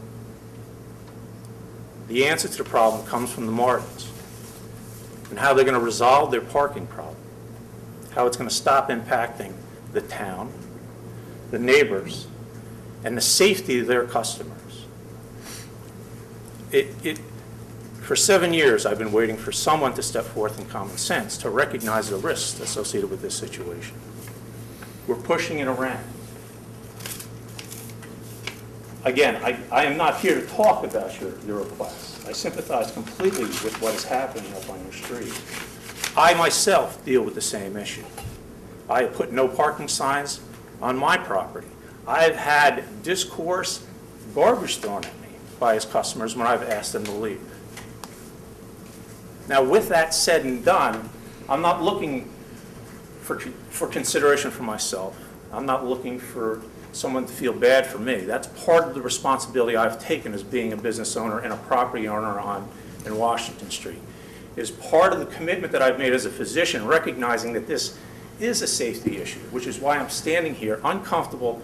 The answer to the problem comes from the Martins and how they're going to resolve their parking problem, how it's going to stop impacting the town, the neighbors, and the safety of their customers. For 7 years, I've been waiting for someone to step forth in common sense to recognize the risks associated with this situation. We're pushing it around. Again, I am not here to talk about your requests. I sympathize completely with what is happening up on your street. I myself deal with the same issue. I have put no parking signs on my property. I've had discourse, garbage thrown at me by his customers when I've asked them to leave. Now, with that said and done, I'm not looking for consideration for myself. I'm not looking for someone to feel bad for me. That's part of the responsibility I've taken as being a business owner and a property owner in Washington Street. It is part of the commitment that I've made as a physician, recognizing that this is a safety issue, which is why I'm standing here uncomfortable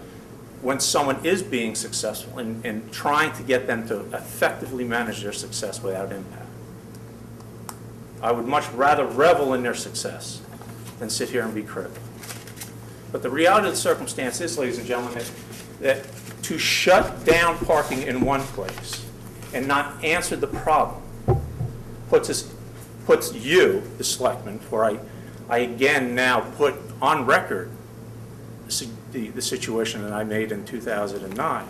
when someone is being successful and trying to get them to effectively manage their success without impact. I would much rather revel in their success than sit here and be critical. But the reality of the circumstance is, ladies and gentlemen, that to shut down parking in one place and not answer the problem puts you, the selectmen, for I again now put on record the situation that I made in 2009,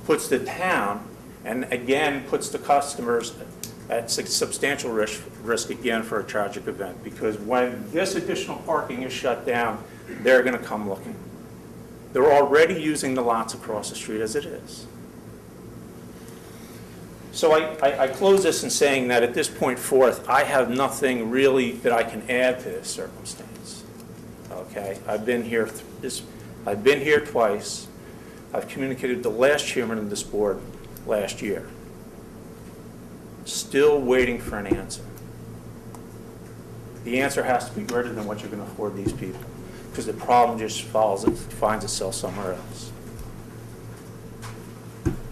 puts the town and again puts the customers at substantial risk again for a tragic event, because when this additional parking is shut down, they're going to come looking. They're already using the lots across the street as it is. So I close this in saying that at this point forth, I have nothing really that I can add to this circumstance. Okay, I've been here twice. I've communicated with the last chairman of this board last year. Still waiting for an answer. The answer has to be greater than what you're going to afford these people, because the problem just finds itself somewhere else.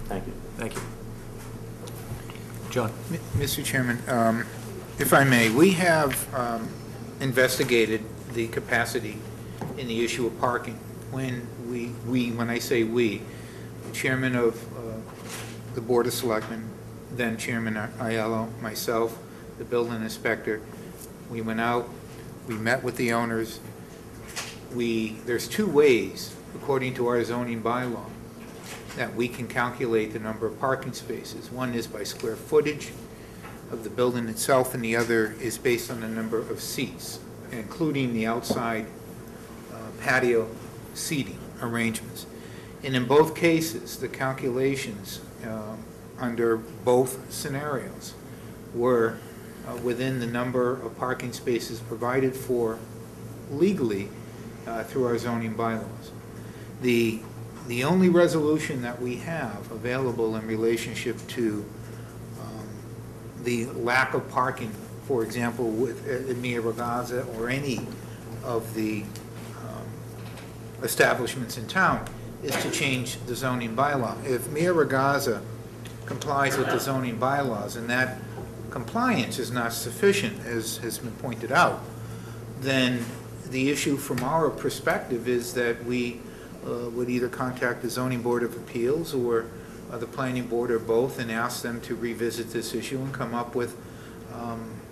Thank you. Thank you. John. Mr. Chairman, if I may, we have investigated the capacity in the issue of parking. When I say we, chairman of the Board of Selectmen, then Chairman Aiello, myself, the building inspector. We went out, we met with the owners. There's two ways, according to our zoning bylaw, that we can calculate the number of parking spaces. One is by square footage of the building itself, and the other is based on the number of seats, including the outside patio seating arrangements. And in both cases, the calculations under both scenarios were within the number of parking spaces provided for legally through our zoning bylaws. The only resolution that we have available in relationship to the lack of parking, for example, with Mia Ragazza or any of the establishments in town, is to change the zoning bylaw. If Mia Ragazza complies with the zoning bylaws and that compliance is not sufficient, as has been pointed out, then the issue from our perspective is that we would either contact the Zoning Board of Appeals or the Planning Board or both and ask them to revisit this issue and come up with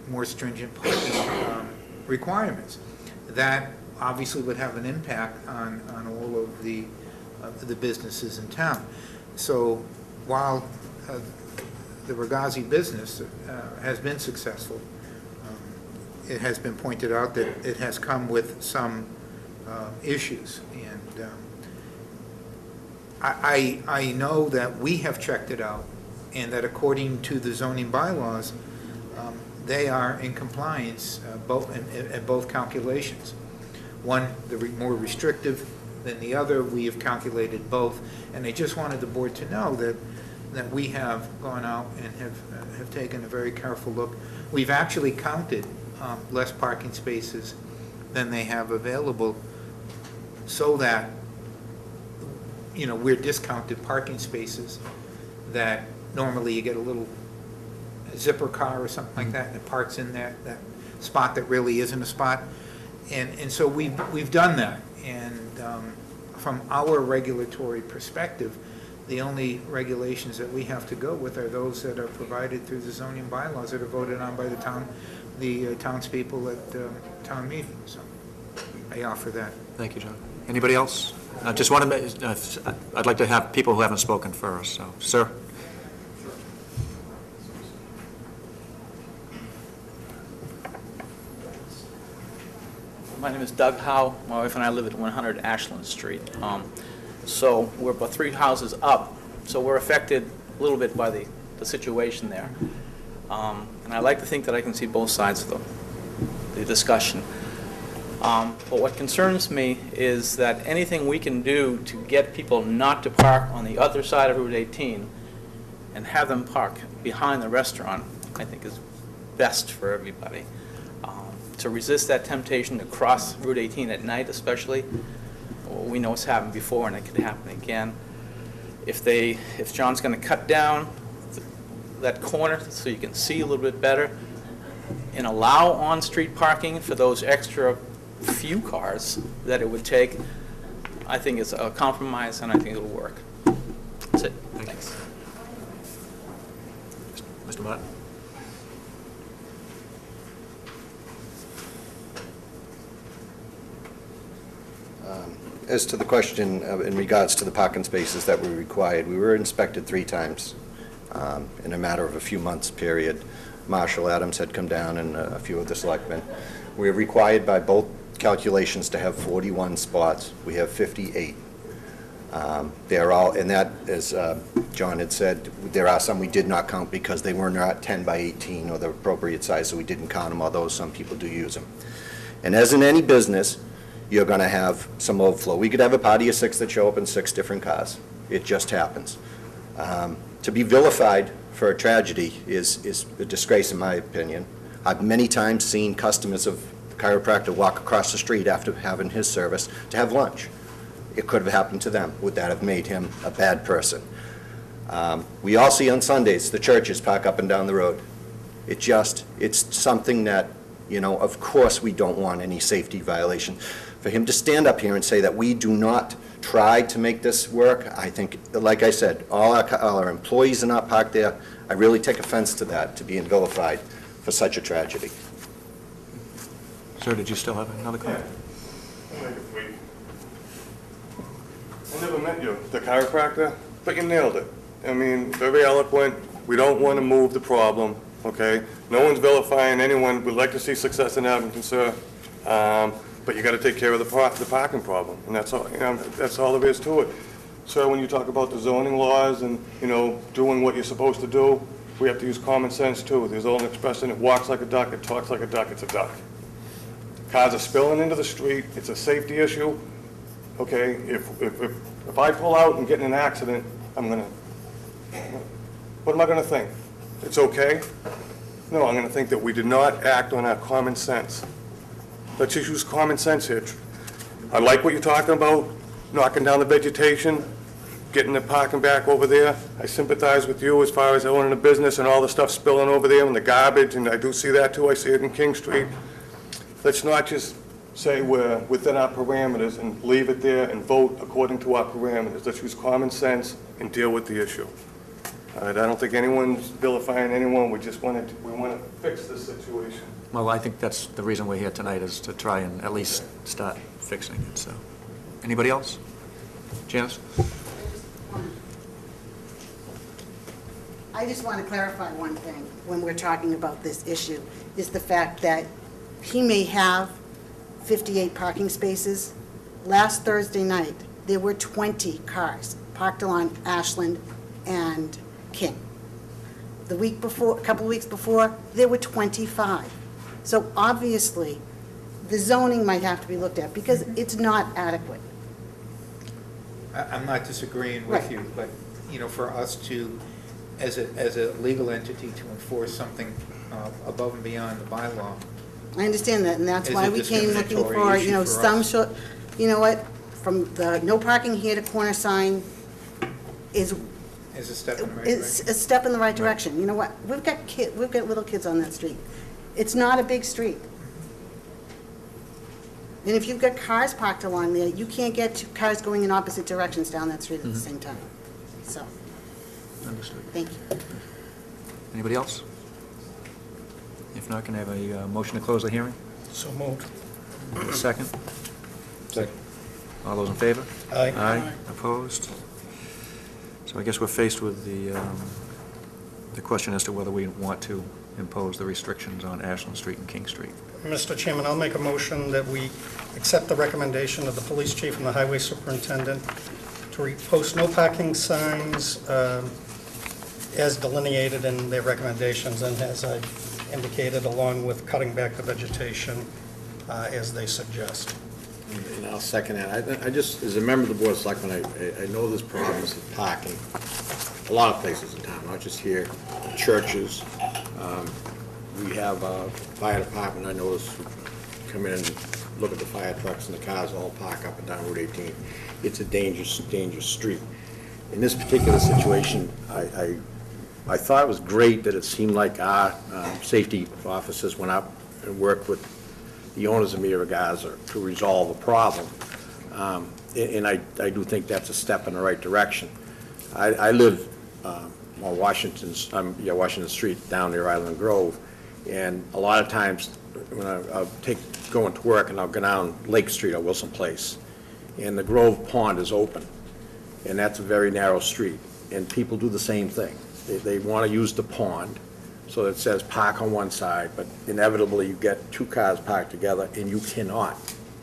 more stringent parking requirements. That obviously would have an impact on all of the businesses in town. So while the Ragazzi business has been successful, it has been pointed out that it has come with some issues. And I know that we have checked it out, and that according to the zoning bylaws, they are in compliance at both calculations. One, more restrictive than the other. We have calculated both, and I just wanted the board to know that we have gone out and have taken a very careful look. We've actually counted less parking spaces than they have available, so that, you know, we're discounted parking spaces that normally you get a little zipper car or something like that, and it parks in that spot that really isn't a spot. And so we've done that. And from our regulatory perspective, the only regulations that we have to go with are those that are provided through the zoning bylaws that are voted on by the townspeople at town meeting. So I offer that. Thank you, John. Anybody else? Just want to, I'd like to have people who haven't spoken first. So, sir. My name is Doug Howe. My wife and I live at 100 Ashland Street. So we're about 3 houses up. So we're affected a little bit by the situation there. And I like to think that I can see both sides of the discussion. But what concerns me is that anything we can do to get people not to park on the other side of Route 18 and have them park behind the restaurant, I think is best for everybody. To resist that temptation to cross Route 18 at night especially, we know it's happened before and it could happen again. If John's going to cut down that corner so you can see a little bit better and allow on-street parking for those extra few cars that it would take, I think it's a compromise and I think it'll work. That's it. Thanks. Mr. Martin. As to the question in regards to the parking spaces that were required, we were inspected 3 times in a matter of a few months period. Marshall Adams had come down and a few of the selectmen. We are required by both calculations to have 41 spots. We have 58. They're all, and that, as John had said, there are some we did not count because they were not 10 by 18 or the appropriate size, so we didn't count them, although some people do use them. And as in any business, you're going to have some overflow. We could have a party of 6 that show up in 6 different cars. It just happens. To be vilified for a tragedy is a disgrace, in my opinion. I've many times seen customers of the chiropractor walk across the street after having his service to have lunch. It could have happened to them. Would that have made him a bad person? We all see on Sundays the churches park up and down the road. It's something that, you know, of course we don't want any safety violation. For him to stand up here and say that we do not tried to make this work. I think, like I said, all our employees are not parked there. I really take offense to that, to being vilified for such a tragedy. Sir, did you still have another comment? I never met you, the chiropractor, but you nailed it. I mean, very eloquent. We don't want to move the problem, okay? No one's vilifying anyone. We'd like to see success in Abington, sir. But you got to take care of the parking problem, and that's all, that's all there is to it. So when you talk about the zoning laws and, doing what you're supposed to do, we have to use common sense too. There's an old expression, it walks like a duck, it talks like a duck, it's a duck. Cars are spilling into the street, it's a safety issue. Okay, if I pull out and get in an accident, what am I gonna think? It's okay? No, I'm gonna think that we did not act on our common sense. Let's just use common sense here. I like what you're talking about, knocking down the vegetation, getting the parking back over there. I sympathize with you as far as owning a business and all the stuff spilling over there and the garbage, and I do see that too. I see it in King Street. Let's not just say we're within our parameters and leave it there and vote according to our parameters. Let's use common sense and deal with the issue. All right, I don't think anyone's vilifying anyone. We want to fix this situation. Well, I think that's the reason we're here tonight, is to try and at least start fixing it, so. Anybody else? Janice? I just want to clarify one thing when we're talking about this issue, is the fact that he may have 58 parking spaces. Last Thursday night, there were 20 cars parked along Ashland and King. The week before, a couple weeks before, there were 25. So obviously, the zoning might have to be looked at because it's not adequate. I'm not disagreeing with Right. you, but, for us to, as a legal entity, to enforce something above and beyond the bylaw. I understand that, and that's Is why a we came looking discriminatory for, issue for some us. sort, from the no parking here to corner sign is Is a step in the right it's direction. a step in the right direction. You know what? We've got little kids on that street. It's not a big street. And if you've got cars parked along there, you can't get two cars going in opposite directions down that street at the same time. So, Understood. thank you. Anybody else? If not, can I have a motion to close the hearing? So moved. Second? Second. All those in favor? Aye. Aye. Opposed? So I guess we're faced with the question as to whether we want to impose the restrictions on Ashland Street and King Street. Mr. Chairman, I'll make a motion that we accept the recommendation of the police chief and the highway superintendent to post no parking signs as delineated in their recommendations and as I indicated, along with cutting back the vegetation as they suggest. And I'll second that. I just, as a member of the Board of Selectmen, I know there's problems with parking a lot of places in town, not just here, churches. We have a fire department, I notice, who come in and look at the fire trucks and the cars all park up and down Route 18. It's a dangerous, dangerous street. In this particular situation, I thought it was great that it seemed like our safety officers went up and worked with the owners of Mira Gaza to resolve the problem. And I do think that's a step in the right direction. I live on Washington Street down near Island Grove, and a lot of times when I'll going to work and I'll go down Lake Street or Wilson Place, and the Grove Pond is open, and that's a very narrow street, and people do the same thing. They want to use the pond, so it says park on one side, but inevitably you get two cars parked together and you cannot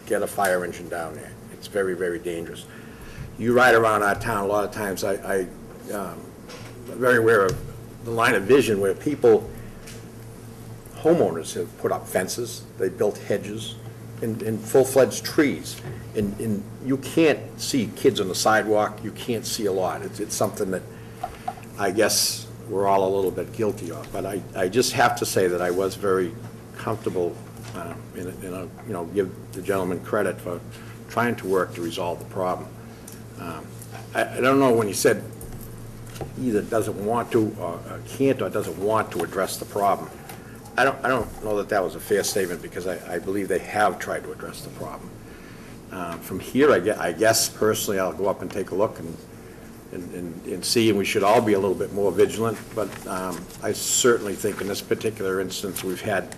get a fire engine down there. It's very, very dangerous. You ride around our town, a lot of times I'm very aware of the line of vision where homeowners have put up fences, they built hedges and full-fledged trees. And you can't see kids on the sidewalk, you can't see a lot. It's something that I guess we're all a little bit guilty of. But I just have to say that I was very comfortable, give the gentleman credit for trying to work to resolve the problem. I don't know when you said either doesn't want to or can't or doesn't want to address the problem. I don't know that that was a fair statement because I believe they have tried to address the problem. From here, I guess personally, I'll go up and take a look and see, and we should all be a little bit more vigilant, but I certainly think in this particular instance, we've had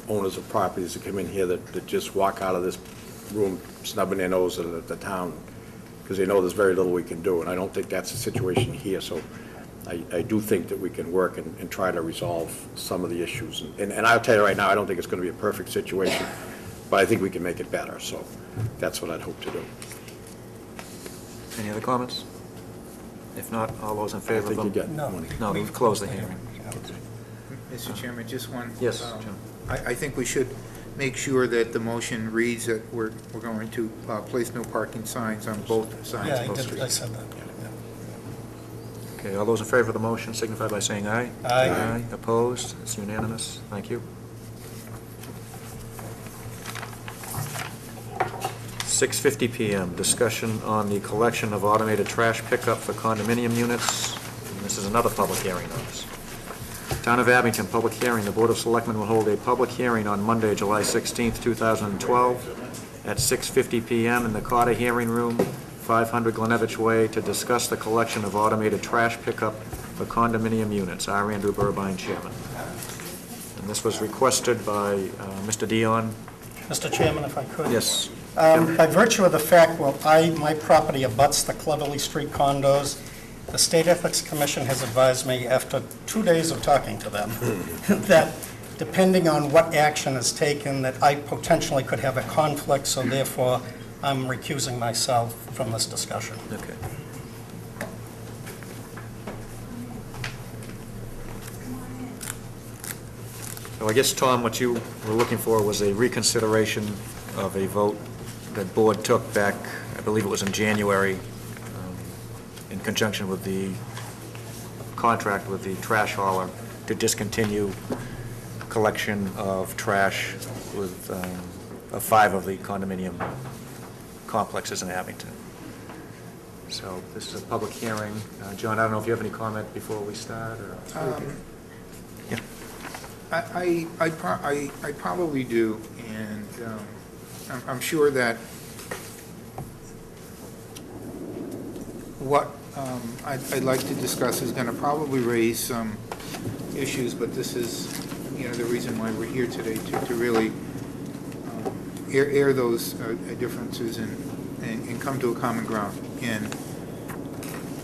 owners of properties that come in here that just walk out of this room snubbing their nose at the town, because they know there's very little we can do, and I don't think that's the situation here, so I do think that we can work and try to resolve some of the issues, and I'll tell you right now, I don't think it's going to be a perfect situation, but I think we can make it better, so that's what I'd hope to do. Any other comments? If not, all those in favor of them? I think you got money. No, we've closed the hearing. Mr. Chairman, just one. Yes, Jim. I think we should make sure that the motion reads that we're going to place no parking signs on both sides Yeah, of both I streets. said that. Okay, all those in favor of the motion signify by saying aye. Aye. Opposed? It's unanimous. Thank you. 6:50 PM, discussion on the collection of automated trash pickup for condominium units. And this is another public hearing notice. Town of Abington, public hearing. The Board of Selectmen will hold a public hearing on Monday, July 16th, 2012, at 6:50 PM in the Carter Hearing Room, 500 Glenevich Way, to discuss the collection of automated trash pickup for condominium units. R. Andrew Burbine, Chairman. And this was requested by Mr. Dion. Mr. Chairman, if I could. Yes. By virtue of the fact, my property abuts the Cleverly Street condos, the State Ethics Commission has advised me, after 2 days of talking to them, that depending on what action is taken, that I potentially could have a conflict, so therefore I'm recusing myself from this discussion. Okay. So I guess, Tom, what you were looking for was a reconsideration of a vote that board took back, I believe it was in January, in conjunction with the contract with the trash hauler to discontinue collection of trash with of 5 of the condominium complexes in Abington. So this is a public hearing. John, I don't know if you have any comment before we start, or? Yeah. I probably do, and I'm sure that what I'd like to discuss is going to probably raise some issues, but this is, the reason why we're here today, to really air those differences and come to a common ground. And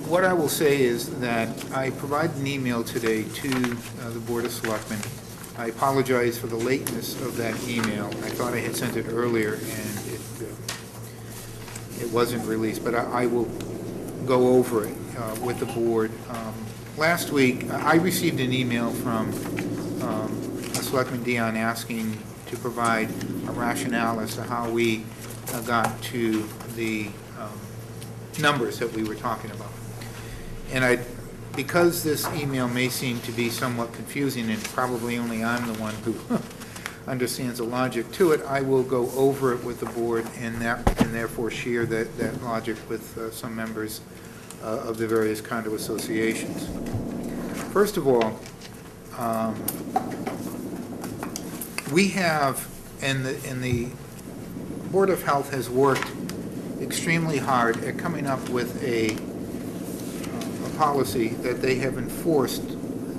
what I will say is that I provided an email today to the Board of Selectmen. I apologize for the lateness of that email. I thought I had sent it earlier, and it wasn't released, but I will go over it with the board. Last week, I received an email from Selectman Dion asking to provide a rationale as to how we got to the numbers that we were talking about. And because this email may seem to be somewhat confusing, and probably only I'm the one who understands the logic to it, I will go over it with the board and therefore share that logic with some members of the various condo associations. First of all, we have, and the Board of Health has worked extremely hard at coming up with a policy that they have enforced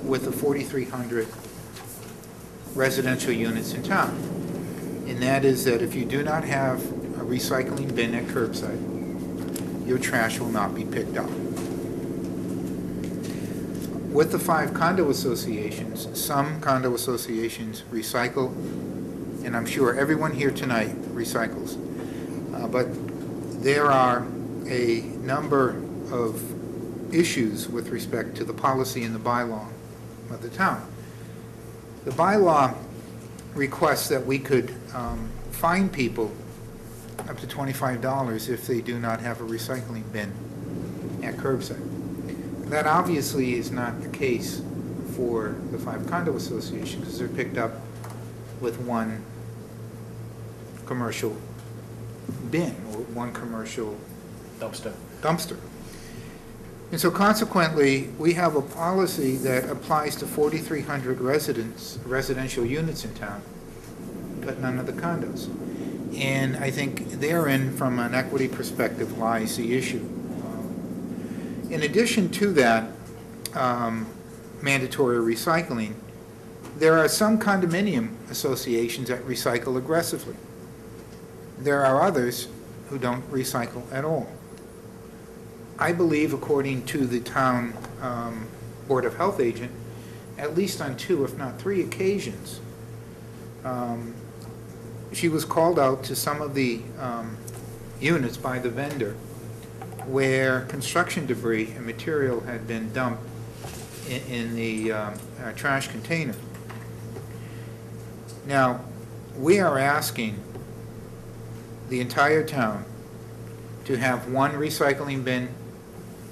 with the 4,300 residential units in town. And that is that if you do not have a recycling bin at curbside, your trash will not be picked up. With the 5 condo associations, some condo associations recycle, and I'm sure everyone here tonight recycles. But there are a number of issues with respect to the policy and the bylaw of the town. The bylaw requests that we could fine people up to $25 if they do not have a recycling bin at curbside. That obviously is not the case for the 5 condo associations, because they're picked up with one commercial bin or one commercial dumpster. And so consequently, we have a policy that applies to 4,300 residential units in town, but none of the condos. And I think therein, from an equity perspective, lies the issue. In addition to that, mandatory recycling, there are some condominium associations that recycle aggressively. There are others who don't recycle at all. I believe, according to the town Board of Health agent, at least on 2, if not 3 occasions, she was called out to some of the units by the vendor where construction debris and material had been dumped in the trash container. Now, we are asking the entire town to have one recycling bin,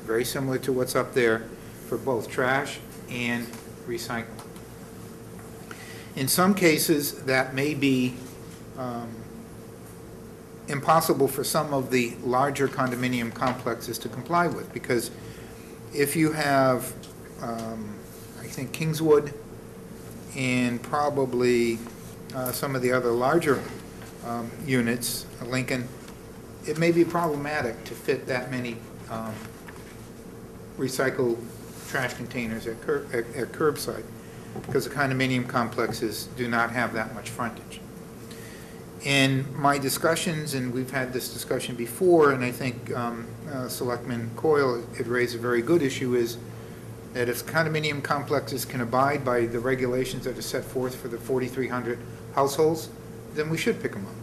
very similar to what's up there, for both trash and recycling. In some cases, that may be impossible for some of the larger condominium complexes to comply with, because if you have, I think, Kingswood and probably some of the other larger units, Lincoln, it may be problematic to fit that many recycled trash containers at curbside, because the condominium complexes do not have that much frontage. In my discussions, and we've had this discussion before, and I think Selectman Coyle had raised a very good issue, is that if condominium complexes can abide by the regulations that are set forth for the 4,300 households, then we should pick them up.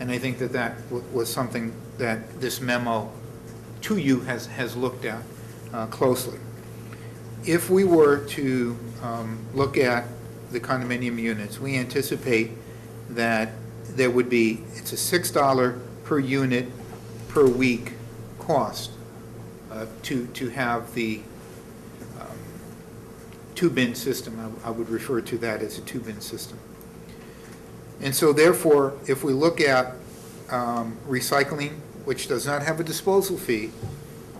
And I think that that was something that this memo to you has looked at closely. If we were to look at the condominium units, we anticipate that there would be, it's a $6 per unit per week cost to have the two-bin system. I would refer to that as a two-bin system. And so therefore, if we look at recycling, which does not have a disposal fee,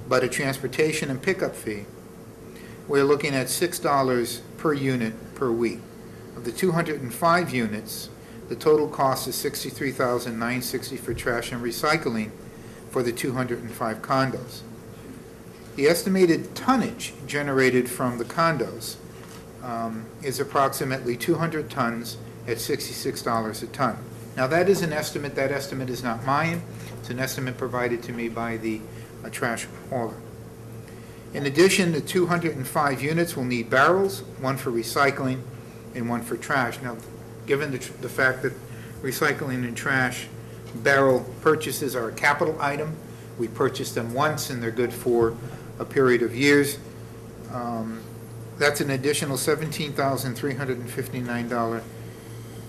but a transportation and pickup fee, we're looking at $6 per unit per week. Of the 205 units, the total cost is $63,960 for trash and recycling for the 205 condos. The estimated tonnage generated from the condos is approximately 200 tons at $66 a ton. Now, that is an estimate. That estimate is not mine. It's an estimate provided to me by the trash hauler. In addition, the 205 units will need barrels, one for recycling and one for trash. Now, given the fact that recycling and trash barrel purchases are a capital item, we purchase them once and they're good for a period of years. That's an additional $17,359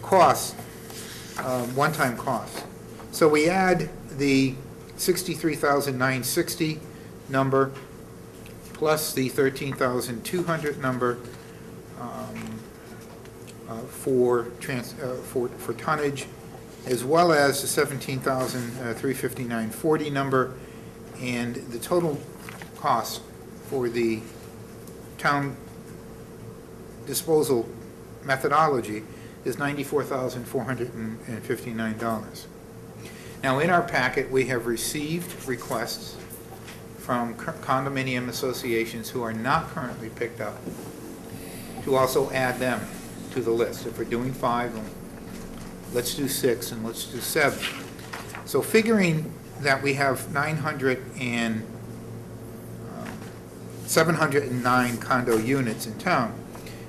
cost, one-time cost. So we add the $63,960 number plus the $13,200 number for tonnage, as well as the $17,359.40 number, and the total cost for the town disposal methodology is $94,459. Now, in our packet, we have received requests from condominium associations who are not currently picked up to also add them to the list. If we're doing 5, let's do 6 and let's do 7. So figuring that we have 709 condo units in town,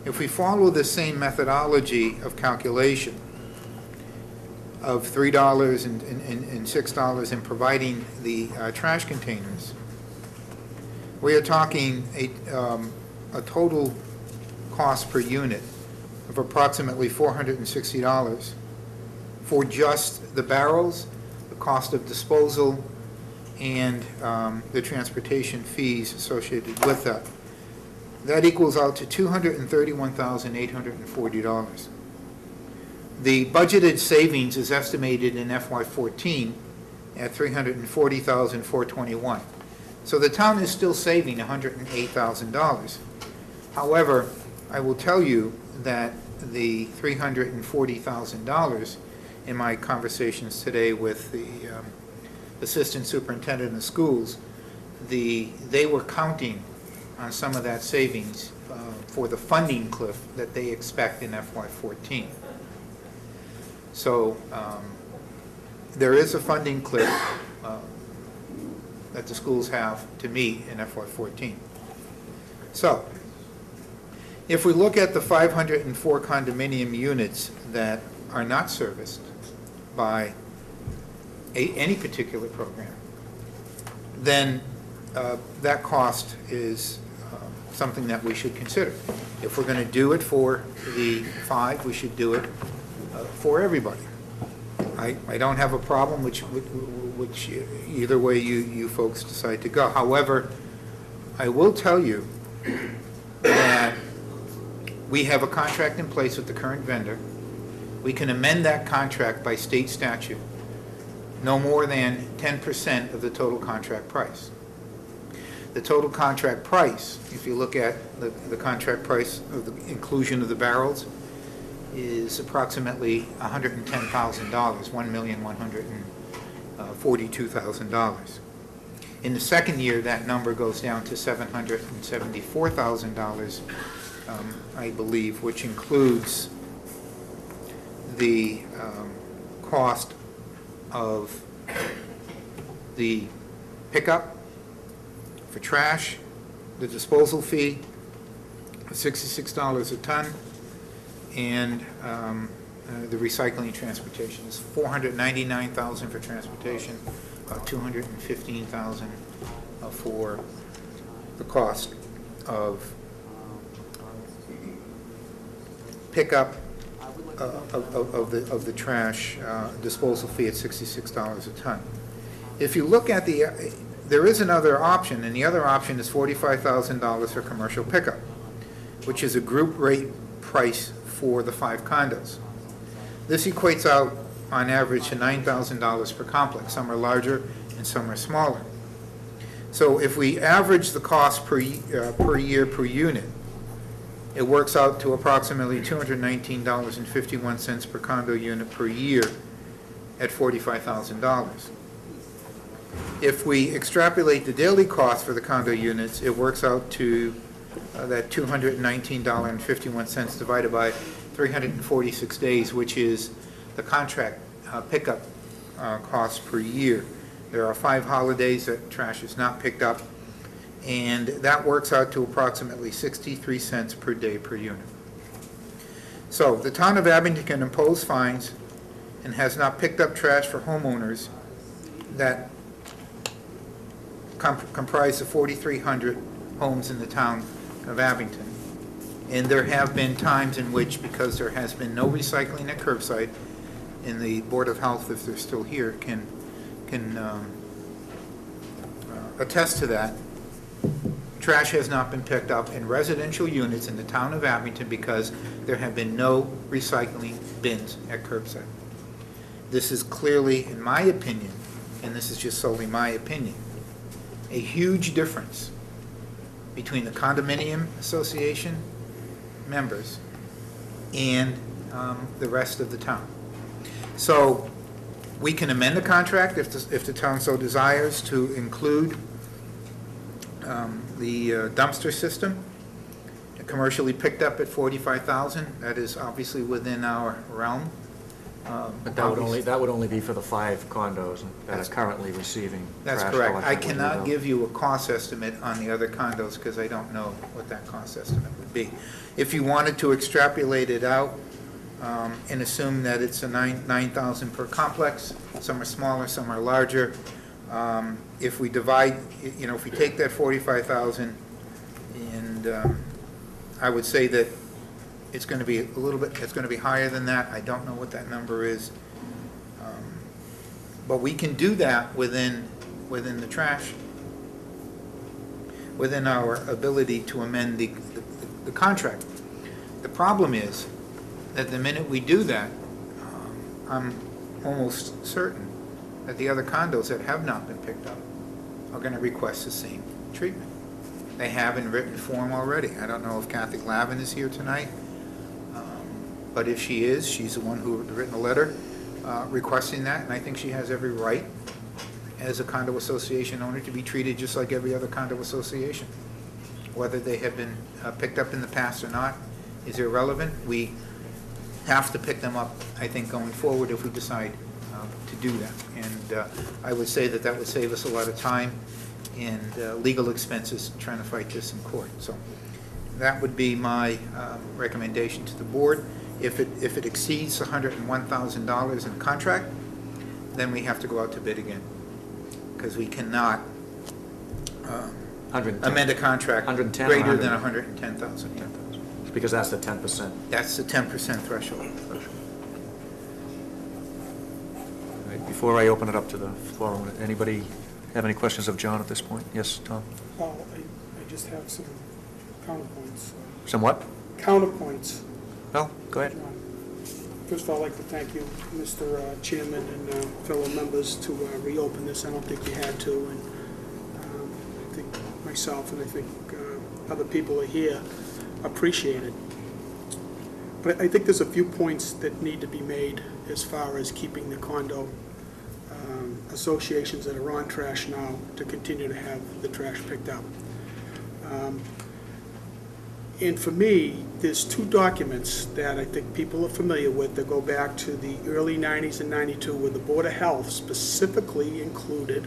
if we follow the same methodology of calculation of $3 and $6 in providing the trash containers, we are talking a total cost per unit of approximately $460 for just the barrels, the cost of disposal, and the transportation fees associated with that. That equals out to $231,840. The budgeted savings is estimated in FY14 at $340,421. So the town is still saving $108,000. However, I will tell you that the $340,000 in my conversations today with the assistant superintendent of schools, they were counting on some of that savings for the funding cliff that they expect in FY14. So there is a funding cliff that the schools have to meet in FY14. So if we look at the 504 condominium units that are not serviced by any particular program, then that cost is something that we should consider. If we're going to do it for the 5, we should do it for everybody. I don't have a problem which either way you folks decide to go. However, I will tell you that we have a contract in place with the current vendor. We can amend that contract by state statute, no more than 10% of the total contract price. The total contract price, if you look at the contract price of the inclusion of the barrels, is approximately $110,000, $1,142,000. In the second year, that number goes down to $774,000, I believe, which includes the cost of the pickup for trash, the disposal fee of $66 a ton, and the recycling transportation is $499,000 for transportation, about $215,000 for the cost of pickup of the trash disposal fee at $66 a ton. If you look at there is another option, and the other option is $45,000 for commercial pickup, which is a group rate price for the 5 condos. This equates out on average to $9,000 per complex. Some are larger and some are smaller. So if we average the cost per year per unit, it works out to approximately $219.51 per condo unit per year at $45,000. If we extrapolate the daily cost for the condo units, it works out to that $219.51 divided by 346 days, which is the contract pickup cost per year. There are 5 holidays that trash is not picked up, and that works out to approximately 63 cents per day per unit. So the town of Abington can impose fines and has not picked up trash for homeowners that comprise the 4,300 homes in the town of Abington. And there have been times in which, because there has been no recycling at curbside, and the Board of Health, if they're still here, can attest to that, trash has not been picked up in residential units in the town of Abington because there have been no recycling bins at curbside. This is clearly, in my opinion, and this is just solely my opinion, a huge difference between the condominium association members and the rest of the town. So we can amend the contract if the town so desires to include the dumpster system, commercially picked up at $45,000. That is obviously within our realm. But that would only be for the 5 condos that are currently receiving trash That's correct. collection. I cannot give you a cost estimate on the other condos because I don't know what that cost estimate would be. If you wanted to extrapolate it out and assume that it's a $9,000 per complex, some are smaller, some are larger. If we divide, if we take that $45,000 and I would say that it's going to be it's going to be higher than that. I don't know what that number is. But we can do that within the trash, within our ability to amend the contract. The problem is that the minute we do that, I'm almost certain that the other condos that have not been picked up are going to request the same treatment. They have in written form already. I don't know if Kathy Lavin is here tonight. But if she is, she's the one who had written a letter. requesting that, and I think she has every right as a condo association owner to be treated just like every other condo association. Whether they have been picked up in the past or not is irrelevant. We have to pick them up, I think, going forward if we decide to do that. And I would say that that would save us a lot of time and legal expenses trying to fight this in court. So that would be my recommendation to the board. If it exceeds $101,000 in contract, then we have to go out to bid again, because we cannot amend a contract 110 or greater 100? than 110,000. Because that's the 10%. That's the 10% threshold. All right, before I open it up to the floor, anybody have any questions of John at this point? Yes, Tom? Well, I just have some counterpoints. Somewhat? Counterpoints. Well, go ahead. First of all, I'd like to thank you, Mr. Chairman, and fellow members, to reopen this. I don't think you had to, and I think myself and I think other people are here appreciate it. But I think there's a few points that need to be made as far as keeping the condo associations that are on trash now to continue to have the trash picked up. And for me, there's two documents that I think people are familiar with that go back to the early 90s and 92, where the Board of Health specifically included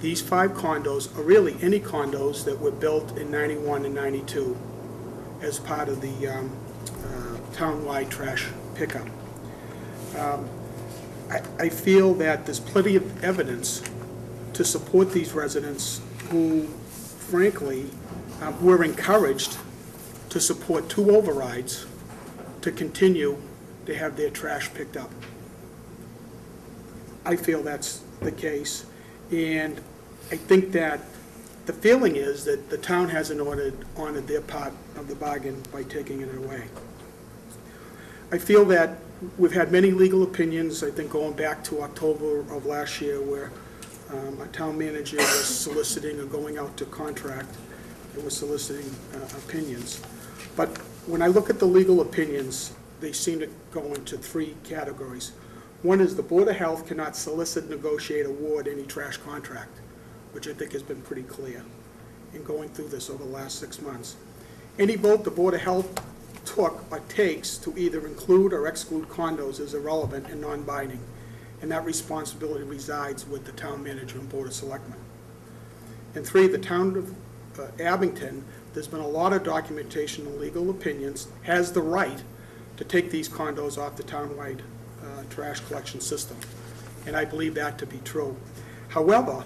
these 5 condos, or really any condos that were built in 91 and 92 as part of the townwide trash pickup. I feel that there's plenty of evidence to support these residents who, frankly, were encouraged to support 2 overrides to continue to have their trash picked up. I feel that's the case, and I think that the feeling is that the town hasn't honored their part of the bargain by taking it away. I feel that we've had many legal opinions, I think going back to October of last year, where a town manager was soliciting or going out to contract and was soliciting opinions. But when I look at the legal opinions, they seem to go into 3 categories. One is the Board of Health cannot solicit, negotiate, award any trash contract, which I think has been pretty clear in going through this over the last 6 months. Any vote the Board of Health took or takes to either include or exclude condos is irrelevant and non-binding, and that responsibility resides with the town manager and Board of Selectmen. And 3, the town of Abington, there's been a lot of documentation and legal opinions, has the right to take these condos off the townwide trash collection system. And I believe that to be true. However,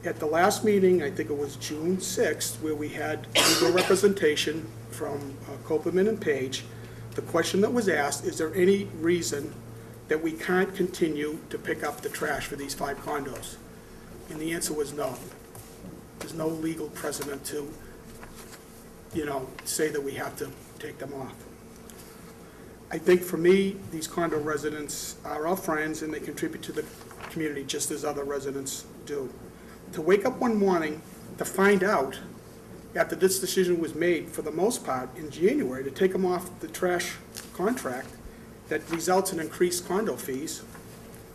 at the last meeting, I think it was June 6th, where we had legal representation from Copeland and Page, the question that was asked, is there any reason that we can't continue to pick up the trash for these 5 condos? And the answer was no. There's no legal precedent to, say that we have to take them off. I think for me, these condo residents are our friends and they contribute to the community just as other residents do. To wake up one morning to find out, after this decision was made, for the most part, in January, to take them off the trash contract, that results in increased condo fees,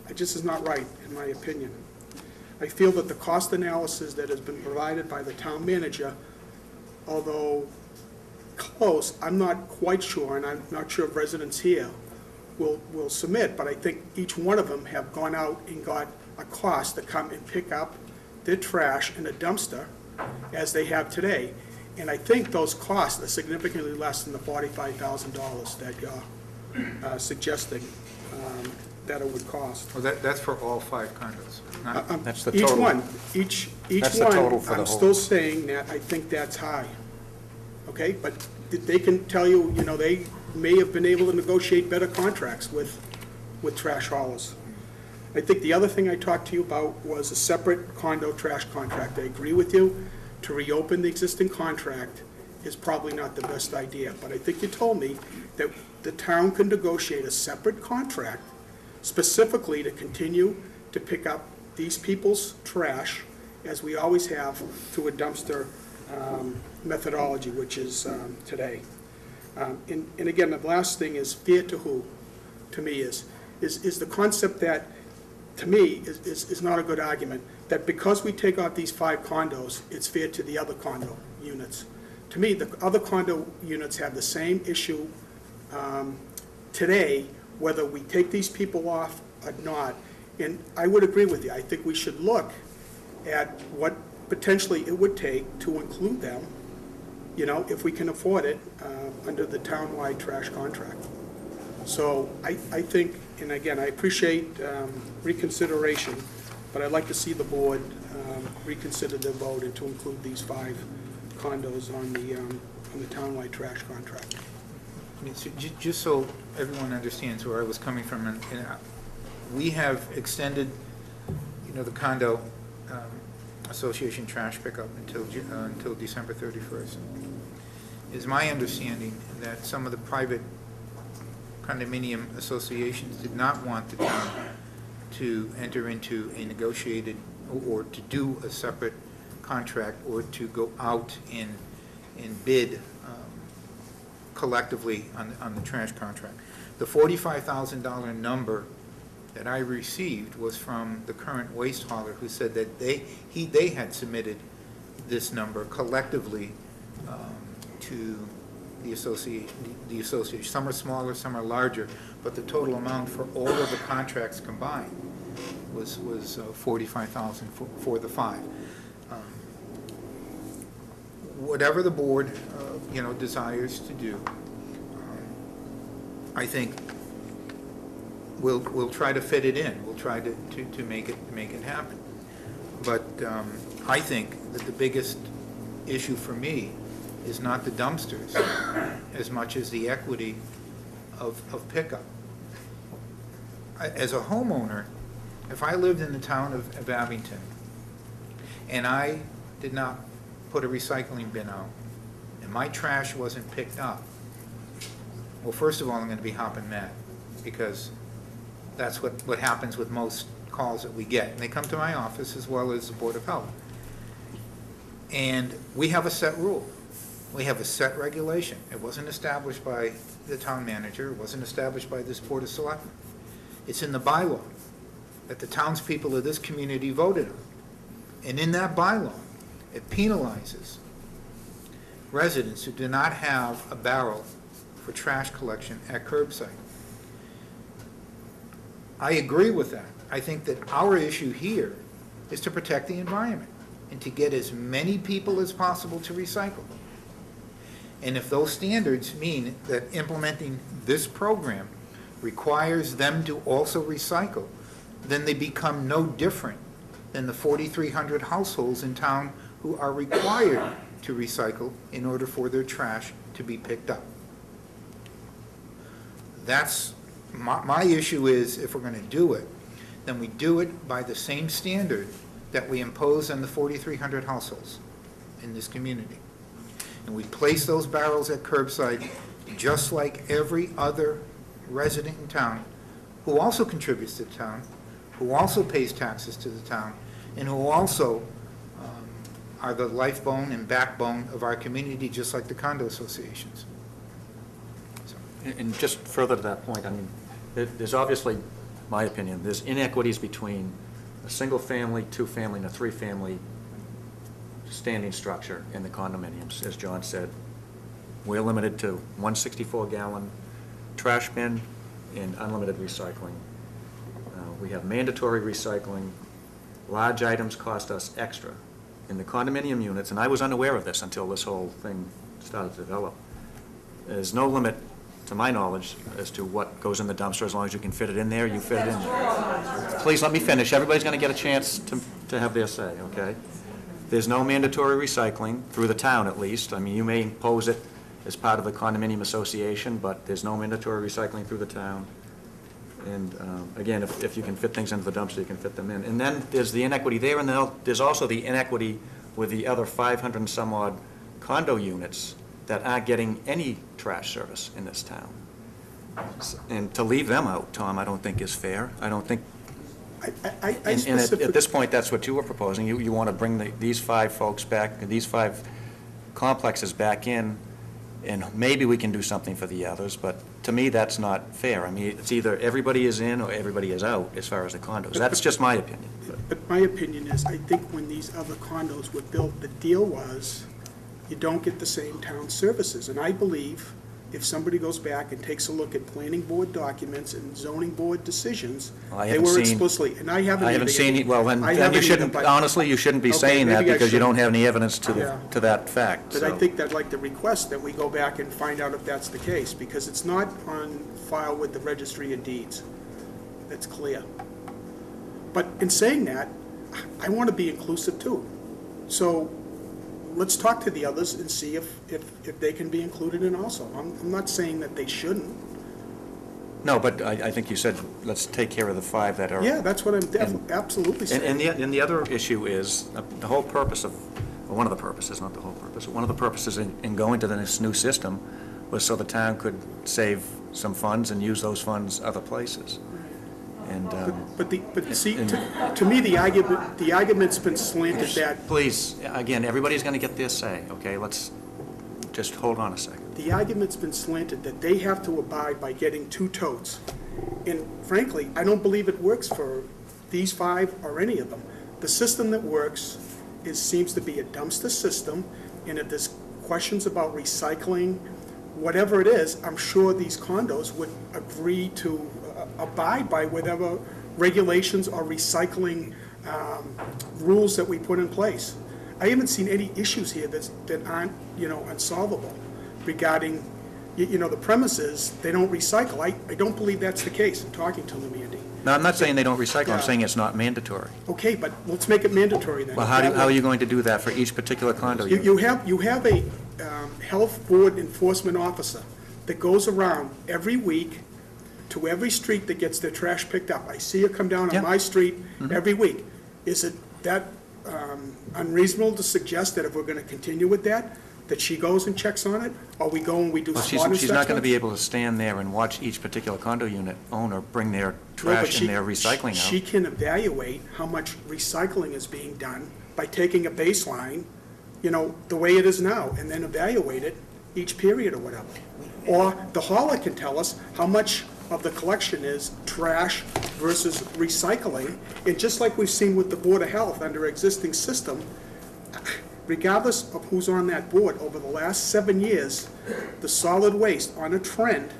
it just is not right, in my opinion. I feel that the cost analysis that has been provided by the town manager, although close, I'm not quite sure, and I'm not sure if residents here will submit, but I think each one of them have gone out and got a cost to come and pick up their trash in a dumpster as they have today. And I think those costs are significantly less than the $45,000 that you're suggesting that it would cost. Well, that's for all 5 condos. That's the Each total. one, each That's the total one, for the I'm whole. still saying that I think that's high. Okay, but they can tell you, they may have been able to negotiate better contracts with trash haulers. I think the other thing I talked to you about was a separate condo trash contract. I agree with you. To reopen the existing contract is probably not the best idea, but I think you told me that the town can negotiate a separate contract specifically to continue to pick up these people's trash, as we always have, through a dumpster methodology, which is today. And again, the last thing is fair to who, to me, is is the concept that, to me, is not a good argument, that because we take out these 5 condos, it's fair to the other condo units. To me, the other condo units have the same issue today, whether we take these people off or not. And I would agree with you. I think we should look at what potentially it would take to include them, if we can afford it, under the townwide trash contract. So I think, and again, I appreciate reconsideration, but I'd like to see the board reconsider their vote and to include these 5 condos on the townwide trash contract. Just so everyone understands where I was coming from, and we have extended, the condo association trash pickup until December 31st. It's my understanding that some of the private condominium associations did not want the town to enter into a negotiated or to do a separate contract or to go out and bid collectively on the trash contract. The $45,000 number that I received was from the current waste hauler, who said that they had submitted this number collectively to the association. Some are smaller, some are larger, but the total amount for all of the contracts combined was $45,000 for the 5. Whatever the board, desires to do, I think we'll try to fit it in. We'll try to make it happen. But I think that the biggest issue for me is not the dumpsters as much as the equity of pickup. As a homeowner, if I lived in the town of Abington and I did not put a recycling bin out and my trash wasn't picked up, well, first of all, I'm going to be hopping mad, because that's what happens with most calls that we get. And they come to my office as well as the Board of Health. And we have a set rule. We have a set regulation. It wasn't established by the town manager. It wasn't established by this Board of Selectmen. It's in the bylaw that the townspeople of this community voted on. And in that bylaw, it penalizes residents who do not have a barrel for trash collection at curbside. I agree with that. I think that our issue here is to protect the environment and to get as many people as possible to recycle. And if those standards mean that implementing this program requires them to also recycle, then they become no different than the 4,300 households in town who are required to recycle in order for their trash to be picked up. That's my issue. Is if we're going to do it, then we do it by the same standard that we impose on the 4,300 households in this community. And we place those barrels at curbside just like every other resident in town who also contributes to the town, who also pays taxes to the town, and who also are the lifebone and backbone of our community, just like the condo associations. And just further to that point, I mean, there's obviously, my opinion, there's inequities between a single-family, two-family, and a three-family standing structure in the condominiums. As John said, we're limited to 164-gallon trash bin and unlimited recycling. We have mandatory recycling. Large items cost us extra. In the condominium units, and I was unaware of this until this whole thing started to develop, there's no limit, to my knowledge, as to what goes in the dumpster. As long as you can fit it in there, you fit it in there. Please let me finish. Everybody's going to get a chance to have their say, okay? There's no mandatory recycling, through the town at least. I mean, you may impose it as part of the condominium association, but there's no mandatory recycling through the town. And again, if you can fit things into the dumpster, you can fit them in. And then there's the inequity there, and then there's also the inequity with the other 500 and some odd condo units that aren't getting any trash service in this town. And to leave them out, Tom, I don't think is fair. I don't think, and at this point, that's what you were proposing. You want to bring these 5 folks back, these 5 complexes back in, and maybe we can do something for the others, but to me, that's not fair. I mean, it's either everybody is in or everybody is out as far as the condos. That's just my opinion. But my opinion is, I think when these other condos were built, the deal was you don't get the same town services. And I believe if somebody goes back and takes a look at planning board documents and zoning board decisions, they were explicitly, and I haven't. I haven't seen it, well, then I you haven't shouldn't, either, but- honestly, you shouldn't be Okay, saying that maybe I because you shouldn't. don't have any evidence Yeah. to that fact. But I so. think I'd like to request that we go back and find out if that's the case, because it's not on file with the registry of deeds. That's clear. But in saying that, I want to be inclusive too. So let's talk to the others and see if they can be included in also. I'm not saying that they shouldn't. No, but I think you said, let's take care of the 5 that are. Yeah, that's what I'm absolutely saying. And the other issue is, the whole purpose of, well, one of the purposes, not the whole purpose, one of the purposes in going to this new system was so the town could save some funds and use those funds other places. And, But see, to me, the argument's been slanted that. Please, again, everybody's going to get their say, okay? Let's just hold on a second. The argument's been slanted that they have to abide by getting 2 totes. And frankly, I don't believe it works for these 5 or any of them. The system that works seems to be a dumpster system, and if there's questions about recycling, whatever it is, I'm sure these condos would agree to abide by whatever regulations or recycling rules that we put in place. I haven't seen any issues here that aren't, unsolvable regarding, the premises, they don't recycle. I don't believe that's the case in talking to them, Andy. No, I'm not saying they don't recycle, I'm saying it's not mandatory. Okay, but let's make it mandatory then. Well, how are you going to do that for each particular condo unit? You have a health board enforcement officer that goes around every week to every street that gets their trash picked up. I see her come down on my street every week. Is it that unreasonable to suggest that if we're going to continue with that she goes and checks on it, or we go and we do SWOT inspections? She's not going to be able to stand there and watch each particular condo unit owner bring their trash and their recycling out. She can evaluate how much recycling is being done by taking a baseline, the way it is now, and then evaluate it each period or whatever. Or the hauler can tell us how much of the collection is trash versus recycling. And just like we've seen with the Board of Health under existing system, regardless of who's on that board, over the last 7 years, the solid waste on a trend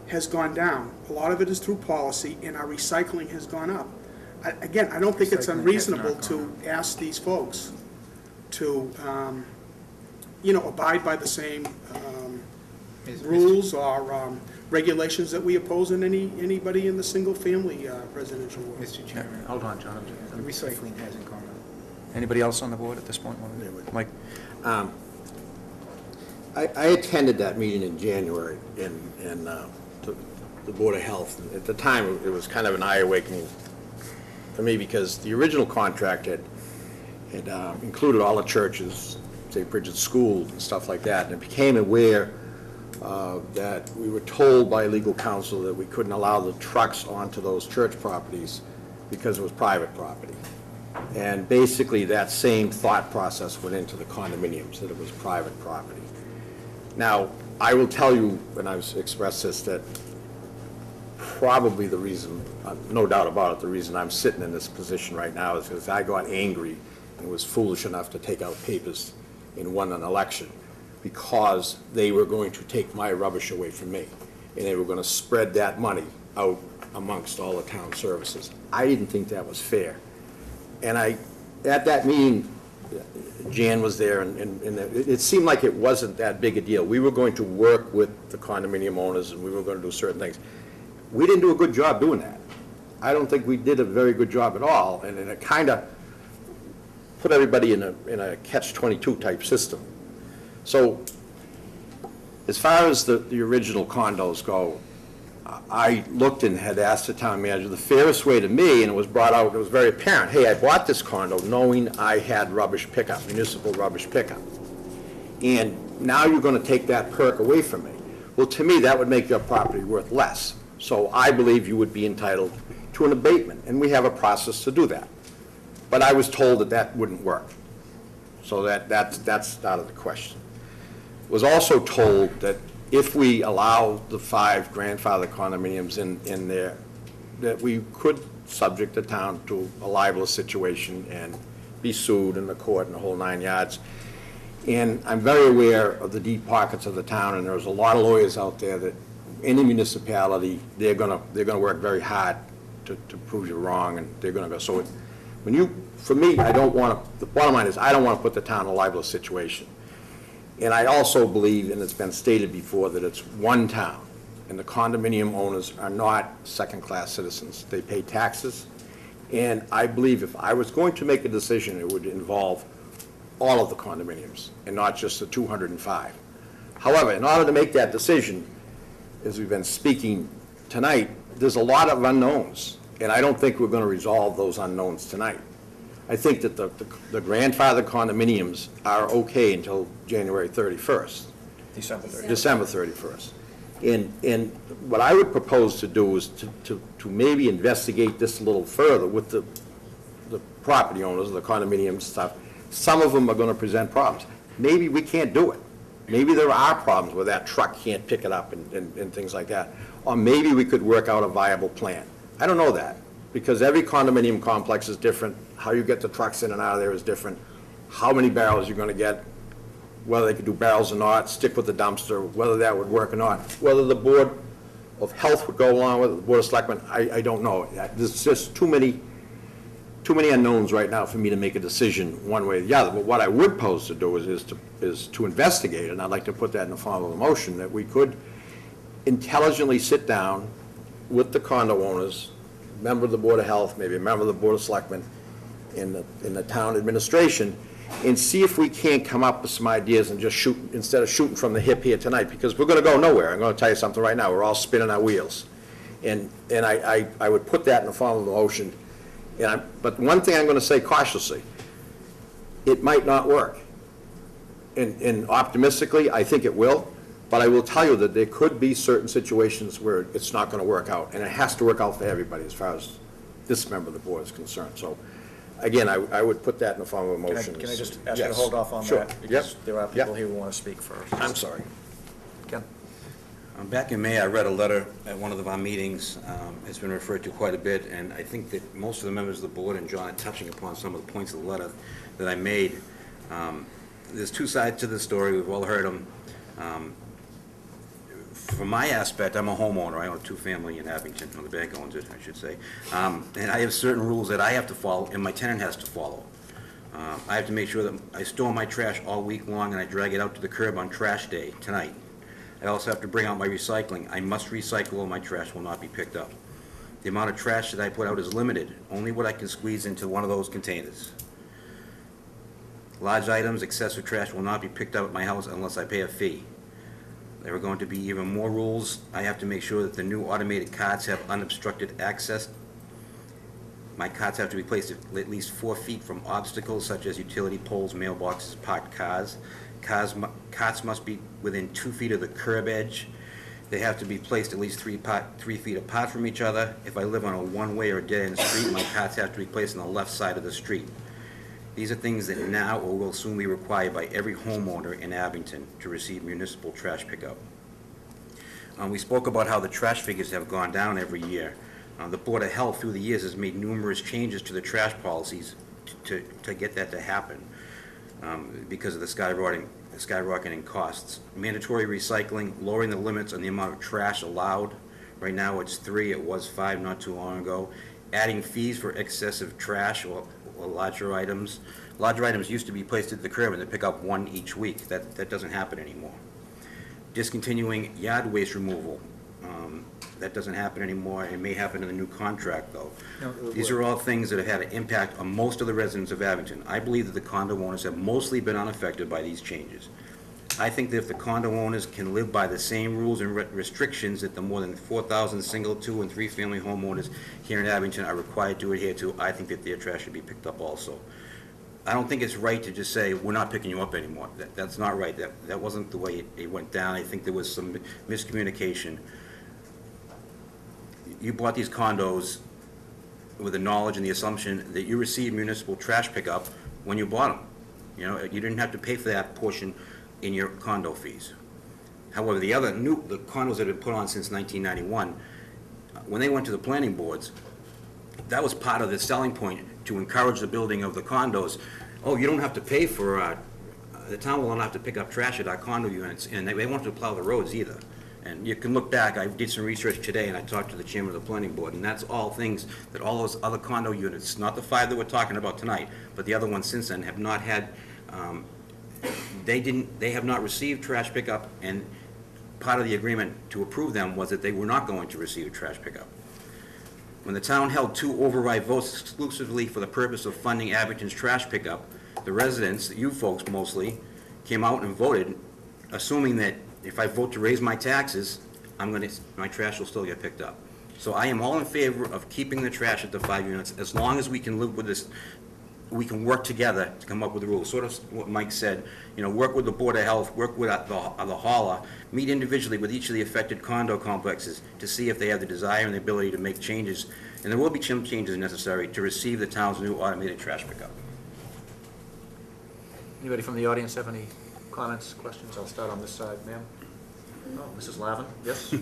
has gone down. A lot of it is through policy, and our recycling has gone up. Again, I don't think it's unreasonable to ask these folks to, abide by the same rules or regulations that we oppose in anybody in the single-family residential world. Mr. Chairman, Hold on, John. the recycling hasn't gone up. Anybody else on the board at this point? Mike? I attended that meeting in January in the Board of Health. At the time, it was kind of an eye-awakening for me because the original contract had included all the churches, St. Bridget's School and stuff like that, and it became aware that we were told by legal counsel that we couldn't allow the trucks onto those church properties because it was private property. And basically, that same thought process went into the condominiums, that it was private property. Now, I will tell you, when I've expressed this, that probably the reason, no doubt about it, the reason I'm sitting in this position right now is because I got angry and was foolish enough to take out papers and won an election because they were going to take my rubbish away from me, and they were going to spread that money out amongst all the town services. I didn't think that was fair. And at that meeting, Jan was there, and it seemed like it wasn't that big a deal. We were going to work with the condominium owners, and we were going to do certain things. We didn't do a good job doing that. I don't think we did a very good job at all, and it kind of put everybody in a catch-22 type system. So as far as the original condos go, I looked and had asked the town manager the fairest way to me, and it was brought out, it was very apparent, hey, I bought this condo knowing I had rubbish pickup, municipal rubbish pickup. And now you're going to take that perk away from me. Well, to me, that would make your property worth less. So I believe you would be entitled to an abatement, and we have a process to do that. But I was told that that wouldn't work. So that's out of the question. Was also told that if we allow the 5 grandfather condominiums in there, that we could subject the town to a libelous situation and be sued in the court and the whole 9 yards. And I'm very aware of the deep pockets of the town, and there's a lot of lawyers out there that any municipality, they're gonna work very hard to prove you wrong, and they're gonna go, so for me, I don't wanna, the bottom line is, I don't wanna put the town in a libelous situation. And I also believe, and it's been stated before, that it's one town, and the condominium owners are not second-class citizens. They pay taxes, and I believe if I was going to make a decision, it would involve all of the condominiums, and not just the 205. However, in order to make that decision, as we've been speaking tonight, there's a lot of unknowns, and I don't think we're going to resolve those unknowns tonight. I think that the grandfather condominiums are okay until January 31st. December 31st. December 31st. And what I would propose to do is to maybe investigate this a little further with the property owners, the condominium stuff. Some of them are going to present problems. Maybe we can't do it. Maybe there are problems where that truck can't pick it up and things like that. Or maybe we could work out a viable plan. I don't know that, because every condominium complex is different. How you get the trucks in and out of there is different. How many barrels you're going to get, whether they could do barrels or not, stick with the dumpster, whether that would work or not. Whether the Board of Health would go along with it, the Board of Selectmen, I don't know. There's just too many unknowns right now for me to make a decision one way or the other. But what I would propose to do is to investigate, and I'd like to put that in the form of a motion, that we could intelligently sit down with the condo owners, a member of the Board of Health, maybe a member of the Board of Selectmen, in the town administration, and see if we can't come up with some ideas and just shoot, instead of shooting from the hip here tonight, because we're going to go nowhere. I'm going to tell you something right now. We're all spinning our wheels. And I would put that in the form of a motion. But one thing I'm going to say cautiously, it might not work. And optimistically, I think it will. But I will tell you that there could be certain situations where it's not going to work out. And it has to work out for everybody as far as this member of the board is concerned. So, again, I would put that in the form of a motion. Can I just ask you to hold off on Sure. that? Because there are people here who want to speak first. I'm sorry. Ken? Back in May, I read a letter at one of our meetings. It's been referred to quite a bit, and I think that most of the members of the board and John are touching upon some of the points of the letter that I made. There's 2 sides to the story. We've all heard them. From my aspect, I'm a homeowner. I own a 2-family in Abington, or the bank owns it, I should say. And I have certain rules that I have to follow, and my tenant has to follow. I have to make sure that I store my trash all week long, and I drag it out to the curb on trash day, tonight. I also have to bring out my recycling. I must recycle, or my trash will not be picked up. The amount of trash that I put out is limited, only what I can squeeze into one of those containers. Large items, excessive trash will not be picked up at my house unless I pay a fee. There are going to be even more rules. I have to make sure that the new automated carts have unobstructed access. My carts have to be placed at least 4 feet from obstacles such as utility poles, mailboxes, parked cars. Carts must be within 2 feet of the curb edge. They have to be placed at least 3 feet apart from each other. If I live on a one-way or dead-end street, my carts have to be placed on the left side of the street. These are things that now or will soon be required by every homeowner in Abington to receive municipal trash pickup. We spoke about how the trash figures have gone down every year. The Board of Health through the years has made numerous changes to the trash policies to get that to happen because of the skyrocketing costs. Mandatory recycling, lowering the limits on the amount of trash allowed. Right now it's 3, it was 5 not too long ago. Adding fees for excessive trash or larger items. Larger items used to be placed at the curb and they pick up 1 each week. That doesn't happen anymore. Discontinuing yard waste removal. That doesn't happen anymore. It may happen in the new contract, though. These are all things that have had an impact on most of the residents of Abington. I believe that the condo owners have mostly been unaffected by these changes. I think that if the condo owners can live by the same rules and restrictions that the more than 4,000 single, 2, and 3-family homeowners here in Abington are required to adhere to, I think that their trash should be picked up also. I don't think it's right to just say, we're not picking you up anymore. That's not right. That wasn't the way it went down. I think there was some miscommunication. You bought these condos with the knowledge and the assumption that you received municipal trash pickup when you bought them. You know, you didn't have to pay for that portion in your condo fees. However, the condos that have been put on since 1991, when they went to the planning boards, that was part of the selling point to encourage the building of the condos. Oh, you don't have to pay for, the town will not have to pick up trash at our condo units, and they won't have to plow the roads either. And you can look back, I did some research today, and I talked to the chairman of the planning board, and that's all things that all those other condo units, not the 5 that we're talking about tonight, but the other ones since then, have not had, they have not received trash pickup, and part of the agreement to approve them was that they were not going to receive a trash pickup. When the town held 2 override votes exclusively for the purpose of funding Abington's trash pickup, the residents, you folks mostly, came out and voted, assuming that if I vote to raise my taxes, my trash will still get picked up. So I am all in favor of keeping the trash at the 5 units, as long as we can live with this, we can work together to come up with the rules. Sort of what Mike said, work with the Board of Health, work with the hauler, meet individually with each of the affected condo complexes to see if they have the desire and the ability to make changes, and there will be some changes necessary to receive the town's new automated trash pickup. Anybody from the audience have any comments, questions? I'll start on this side, ma'am. Oh, Mrs. Lavin, yes?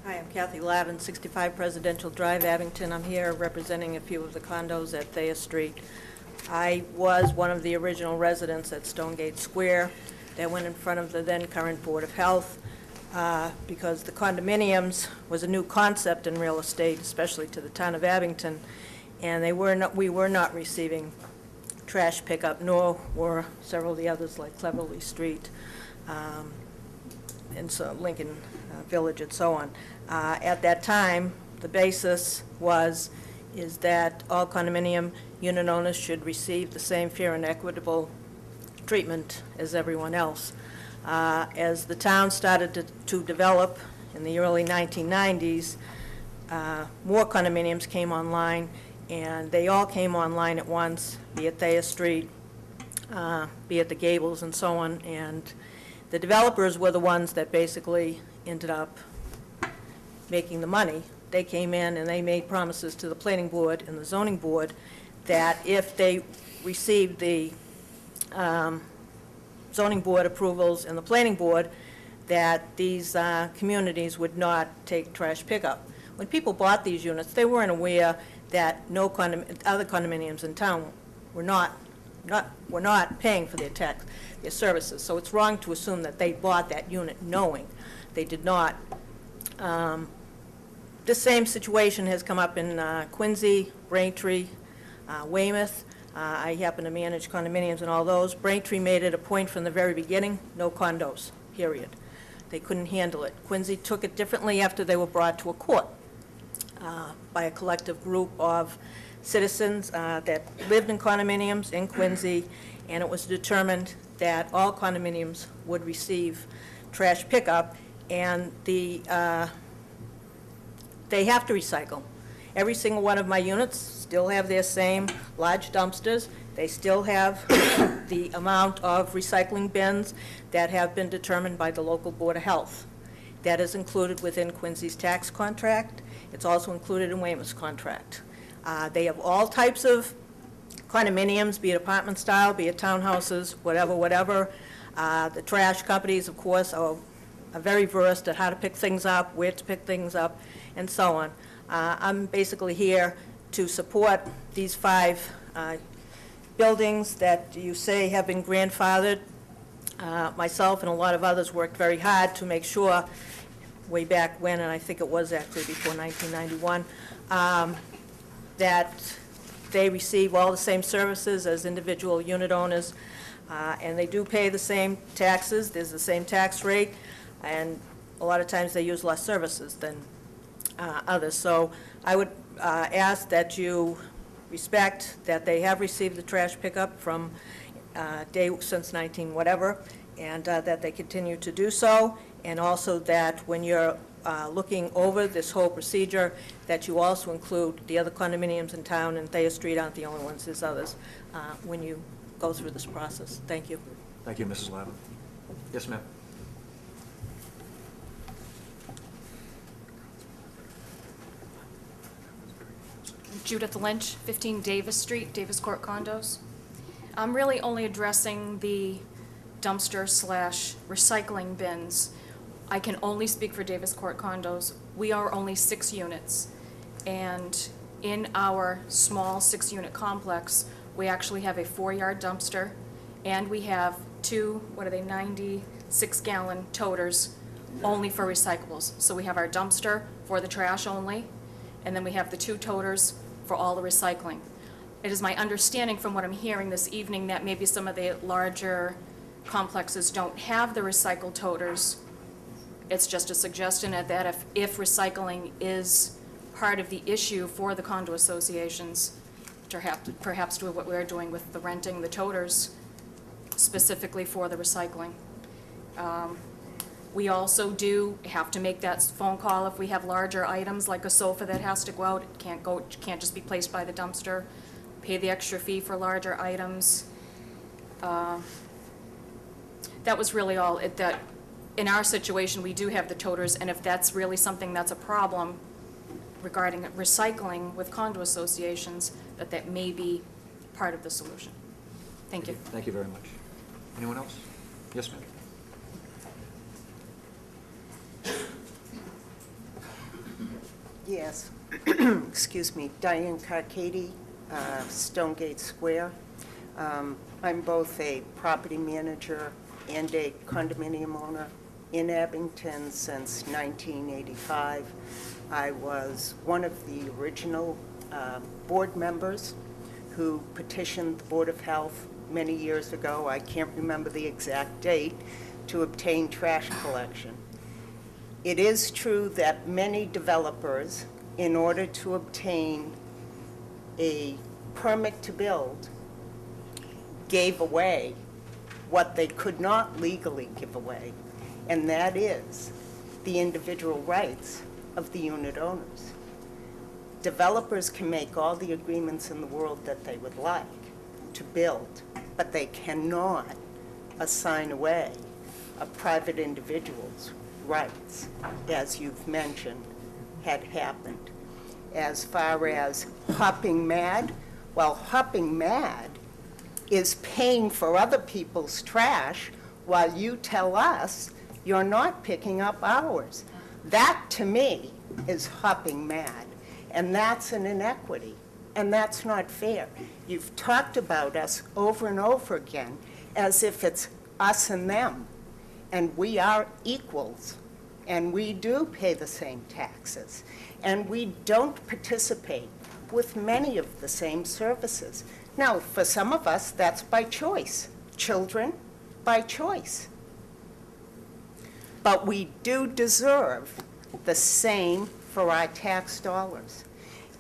Hi, I'm Kathy Lavin, 65 Presidential Drive, Abington. I'm here representing a few of the condos at Thayer Street. I was one of the original residents at Stonegate Square that went in front of the then current Board of Health because the condominiums was a new concept in real estate, especially to the town of Abington, and we were not receiving trash pickup, nor were several of the others like Cleverly Street and so Lincoln Village and so on. At that time, the basis is that all condominium unit owners should receive the same fair and equitable treatment as everyone else. As the town started to develop in the early 1990s, more condominiums came online, and they all came online at once, be it Thayer Street, be it the Gables and so on, and the developers were the ones that basically ended up making the money. They came in and they made promises to the planning board and the zoning board that if they received the zoning board approvals and the planning board, that these communities would not take trash pickup. When people bought these units, they weren't aware that other condominiums in town were not paying for their services. So it's wrong to assume that they bought that unit knowing they did not. This same situation has come up in Quincy, Braintree, Weymouth. I happen to manage condominiums and all those. Braintree made it a point from the very beginning, no condos, period. They couldn't handle it. Quincy took it differently after they were brought to a court by a collective group of citizens that lived in condominiums in Quincy, and it was determined that all condominiums would receive trash pickup, and they have to recycle. Every single one of my units still have their same large dumpsters. They still have the amount of recycling bins that have been determined by the local Board of Health. That is included within Quincy's tax contract. It's also included in Weymouth's contract. They have all types of condominiums, be it apartment style, be it townhouses, whatever. The trash companies, of course, are very versed at how to pick things up, where to pick things up, and so on. I'm basically here to support these 5 buildings that you say have been grandfathered. Myself and a lot of others worked very hard to make sure, way back when, and I think it was actually before 1991, that they receive all the same services as individual unit owners, and they do pay the same taxes. There's the same tax rate, and a lot of times they use less services than others. So I would ask that you respect that they have received the trash pickup from since 19 whatever, and that they continue to do so, and also that when you're looking over this whole procedure, that you also include the other condominiums in town, and Thayer Street aren't the only ones, there's others, when you go through this process. Thank you. Thank you, Mrs. Lavin. Yes, ma'am. Judith Lynch, 15 Davis Street, Davis Court Condos. I'm really only addressing the dumpster / recycling bins. I can only speak for Davis Court condos. We are only 6 units, and in our small 6-unit complex, we actually have a 4-yard dumpster, and we have 2, 96-gallon toters only for recyclables. So we have our dumpster for the trash only, and then we have the 2 toters for all the recycling. It is my understanding from what I'm hearing this evening that maybe some of the larger complexes don't have the recycled toters. It's just a suggestion at that if recycling is part of the issue for the condo associations, perhaps do what we're doing with the renting the toters specifically for the recycling. We also do have to make that phone call if we have larger items like a sofa that has to go out. It can't just be placed by the dumpster. Pay the extra fee for larger items. That was really all. That in our situation, we do have the toters, and if that's really something that's a problem regarding recycling with condo associations, that may be part of the solution. Thank you. Thank you very much. Anyone else? Yes, ma'am. Yes. Excuse me. Diane Carcady, Stonegate Square. I'm both a property manager and a condominium owner in Abington since 1985. I was one of the original board members who petitioned the Board of Health many years ago, I can't remember the exact date, to obtain trash collection. It is true that many developers, in order to obtain a permit to build, gave away what they could not legally give away, and that is the individual rights of the unit owners. Developers can make all the agreements in the world that they would like to build, but they cannot assign away a private individual's rights, as you've mentioned, had happened. As far as hopping mad, well, hopping mad is paying for other people's trash while you tell us you're not picking up ours. That, to me, is hopping mad, and that's an inequity, and that's not fair. You've talked about us over and over again as if it's us and them, and we are equals, and we do pay the same taxes, and we don't participate with many of the same services. Now, for some of us, that's by choice. Children, by choice. But we do deserve the same for our tax dollars.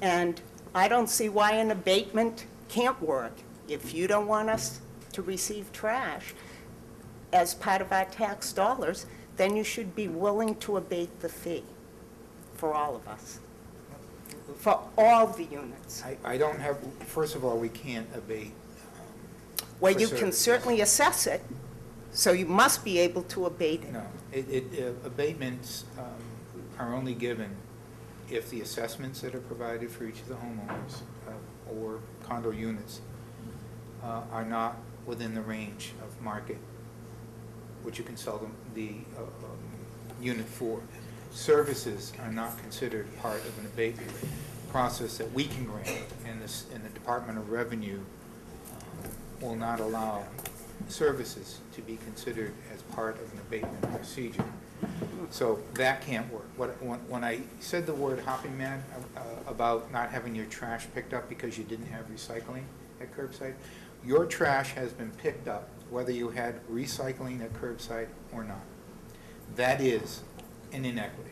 And I don't see why an abatement can't work. If you don't want us to receive trash as part of our tax dollars, then you should be willing to abate the fee for all of us, for all the units. I don't have, first of all, we can't abate. Well, for you can services. certainly assess it, so you must be able to abate it. No, abatements are only given if the assessments that are provided for each of the homeowners or condo units are not within the range of market, which you can sell them the unit for. Services are not considered part of an abatement process that we can grant, and the Department of Revenue will not allow services to be considered as part of an abatement procedure. So that can't work. When I said the word hopping mad about not having your trash picked up because you didn't have recycling at curbside, your trash has been picked up whether you had recycling at curbside or not. That is an inequity.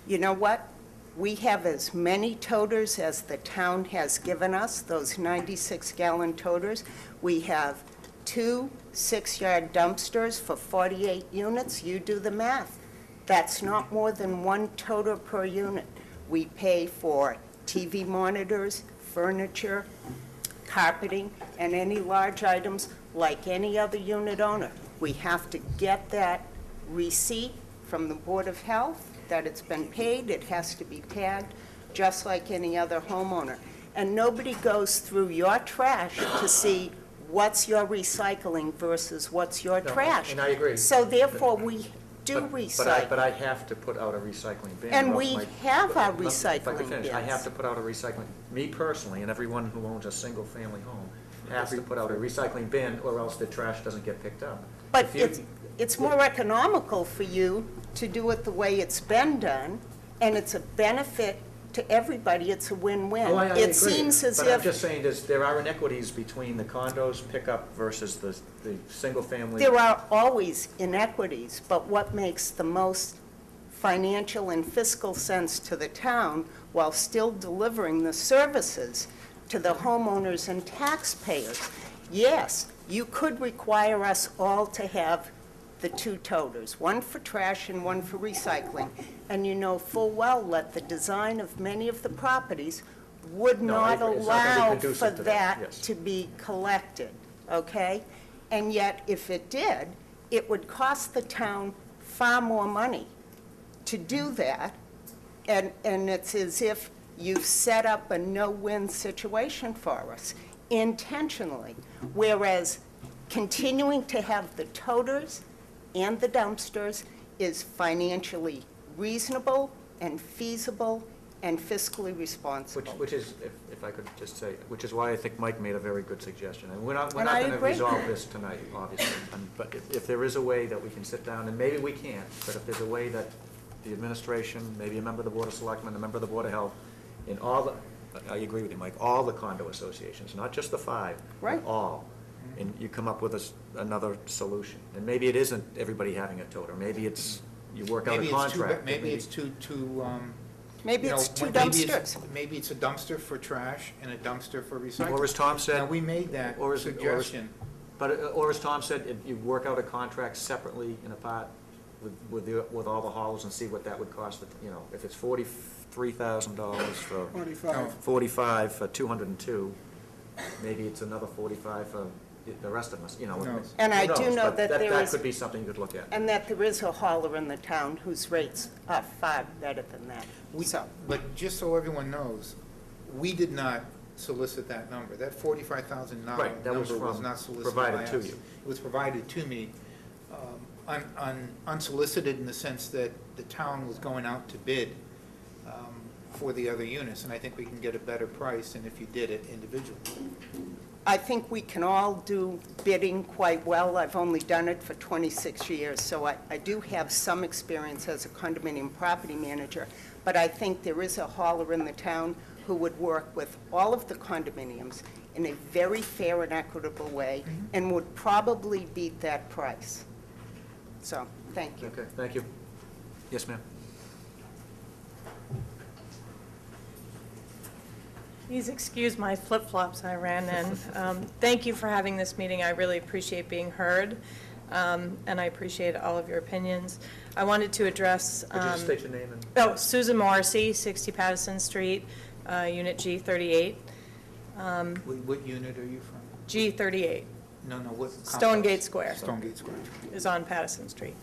You know what? We have as many toters as the town has given us, those 96-gallon toters. We have 2 6-yard dumpsters for 48 units. You do the math. That's not more than 1 toter per unit. We pay for TV monitors, furniture, carpeting, and any large items like any other unit owner. We have to get that receipt from the Board of Health that it's been paid. It has to be tagged just like any other homeowner. And nobody goes through your trash to see what's your recycling versus what's your No, trash. and I agree. So therefore, we do But recycle. I have to put out a recycling bin. And or else we my- have our If I recycling could finish, I have bins. to put out a recycling, me personally, and everyone who owns a single-family home, has to put out a recycling bin, or else the trash doesn't get picked up. But If you- it's more economical for you to do it the way it's been done, and it's a benefit to everybody. It's a win-win. Oh, I agree. It seems as But I'm if just saying, there are inequities between the condos pickup versus the single-family. there are always inequities, but what makes the most financial and fiscal sense to the town while still delivering the services to the homeowners and taxpayers? Yes, you could require us all to have the two toters, one for trash and one for recycling. And you know full well that the design of many of the properties would No, I not agree. It's not gonna be allow for conducive to that, that yes. to be collected, okay? And yet, if it did, it would cost the town far more money to do that. And it's as if you've set up a no-win situation for us intentionally. Whereas continuing to have the toters and the dumpsters is financially reasonable and feasible and fiscally responsible. Which is, if I could just say, which is why I think Mike made a very good suggestion. And we're not And I going to agree. resolve this tonight, obviously. But if there is a way that we can sit down, and maybe we can't, but if there's a way that the administration, maybe a member of the Board of Selectmen, a member of the Board of Health, in all the, I agree with you, Mike, all the condo associations, not just the 5, Right. but all, and you come up with another solution. And maybe it isn't everybody having a toter, maybe it's, you work out a contract. Maybe it's two, Maybe you know, it's two maybe dumpsters. Maybe it's a dumpster for trash and a dumpster for recycling. Or as Tom said. Now, we made that suggestion. Or as Tom said, if you work out a contract separately and apart with all the haulers and see what that would cost, you know, if it's $43,000 for. 45. 45 for 202, maybe it's another 45 for the rest of us, you know. No. And I who do knows? know But that there that is- could be something you could look at. And that there is a hauler in the town whose rates are far better than that. So, But just so everyone knows, we did not solicit that number. That $45,000 Right, that was number was from- not solicited by provided to us. you. It was provided to me, unsolicited in the sense that the town was going out to bid for the other units, and I think we can get a better price than if you did it individually. I think we can all do bidding quite well. I've only done it for 26 years, so I do have some experience as a condominium property manager, but I think there is a hauler in the town who would work with all of the condominiums in a very fair and equitable way and would probably beat that price. So, thank you. Okay, thank you. Yes, ma'am. Please excuse my flip-flops I ran in. Thank you for having this meeting. I really appreciate being heard, and I appreciate all of your opinions. I wanted to address... Could you just state your name and... Oh, Susan Morrissey, 60 Patterson Street, Unit G38. What unit are you from? G38. No, what? Stonegate Square. Stonegate Square. Is on Patterson Street.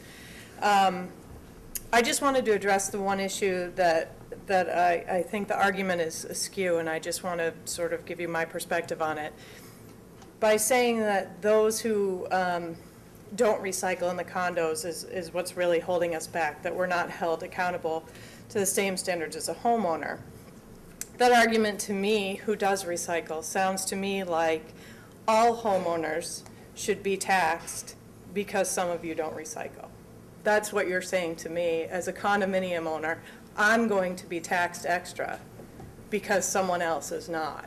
I just wanted to address the one issue that I think the argument is askew, and I just want to sort of give you my perspective on it. By saying that those who don't recycle in the condos is what's really holding us back, that we're not held accountable to the same standards as a homeowner. That argument to me, who does recycle, sounds to me like all homeowners should be taxed because some of you don't recycle. That's what you're saying to me. As a condominium owner, I'm going to be taxed extra because someone else is not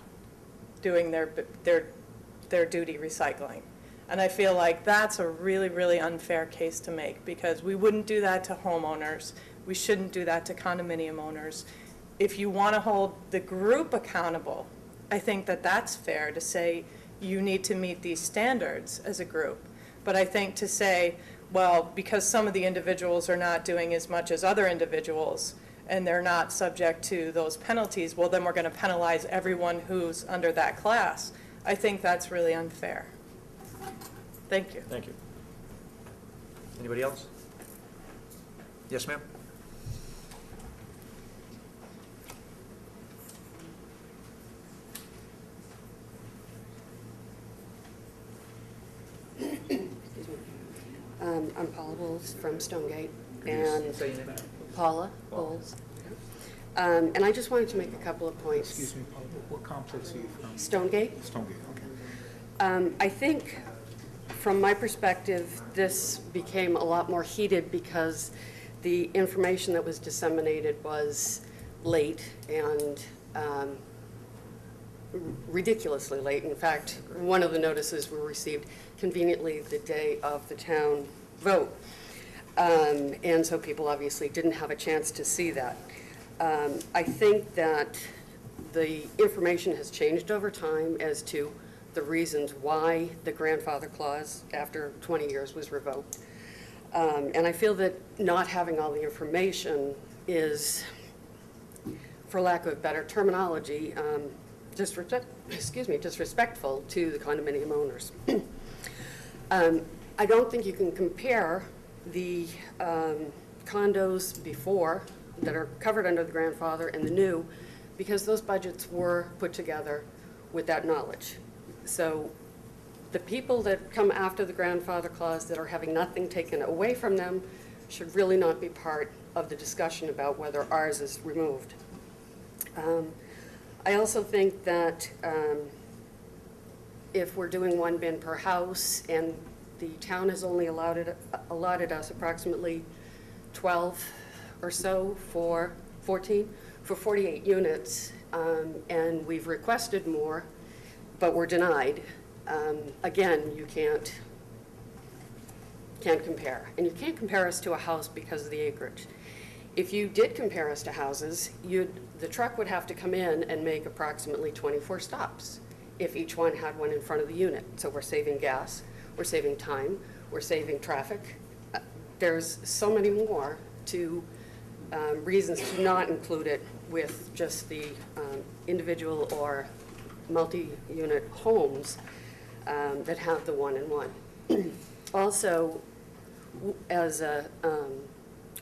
doing their duty recycling. And I feel like that's a really, really unfair case to make, because we wouldn't do that to homeowners. We shouldn't do that to condominium owners. If you want to hold the group accountable, I think that that's fair to say you need to meet these standards as a group. But I think to say, well, because some of the individuals are not doing as much as other individuals and they're not subject to those penalties, well, then we're going to penalize everyone who's under that class. I think that's really unfair. Thank you. Thank you. Anybody else? Yes, ma'am? I'm Paula Bowles from Stonegate, and Paula Bowles. And I just wanted to make a couple of points. Excuse me, Paul, what complex are you from? Stonegate. Stonegate, okay. I think, from my perspective, this became a lot more heated because the information that was disseminated was late and ridiculously late. In fact, one of the notices were received conveniently the day of the town vote. And so people obviously didn't have a chance to see that. I think that the information has changed over time as to the reasons why the grandfather clause after 20 years was revoked. And I feel that not having all the information is, for lack of better terminology, disrespectful to the condominium owners. I don't think you can compare the condos before that are covered under the grandfather and the new, because those budgets were put together with that knowledge. So the people that come after the grandfather clause that are having nothing taken away from them should really not be part of the discussion about whether ours is removed. I also think that if we're doing one bin per house and the town has only allotted us approximately 12 or so for 48 units, and we've requested more, but we're denied. Again, you can't compare. And you can't compare us to a house because of the acreage. If you did compare us to houses, the truck would have to come in and make approximately 24 stops if each one had one in front of the unit. So we're saving gas, we're saving time, we're saving traffic. There's so many more reasons to not include it with just the individual or multi-unit homes that have the one-in-one. Also, as a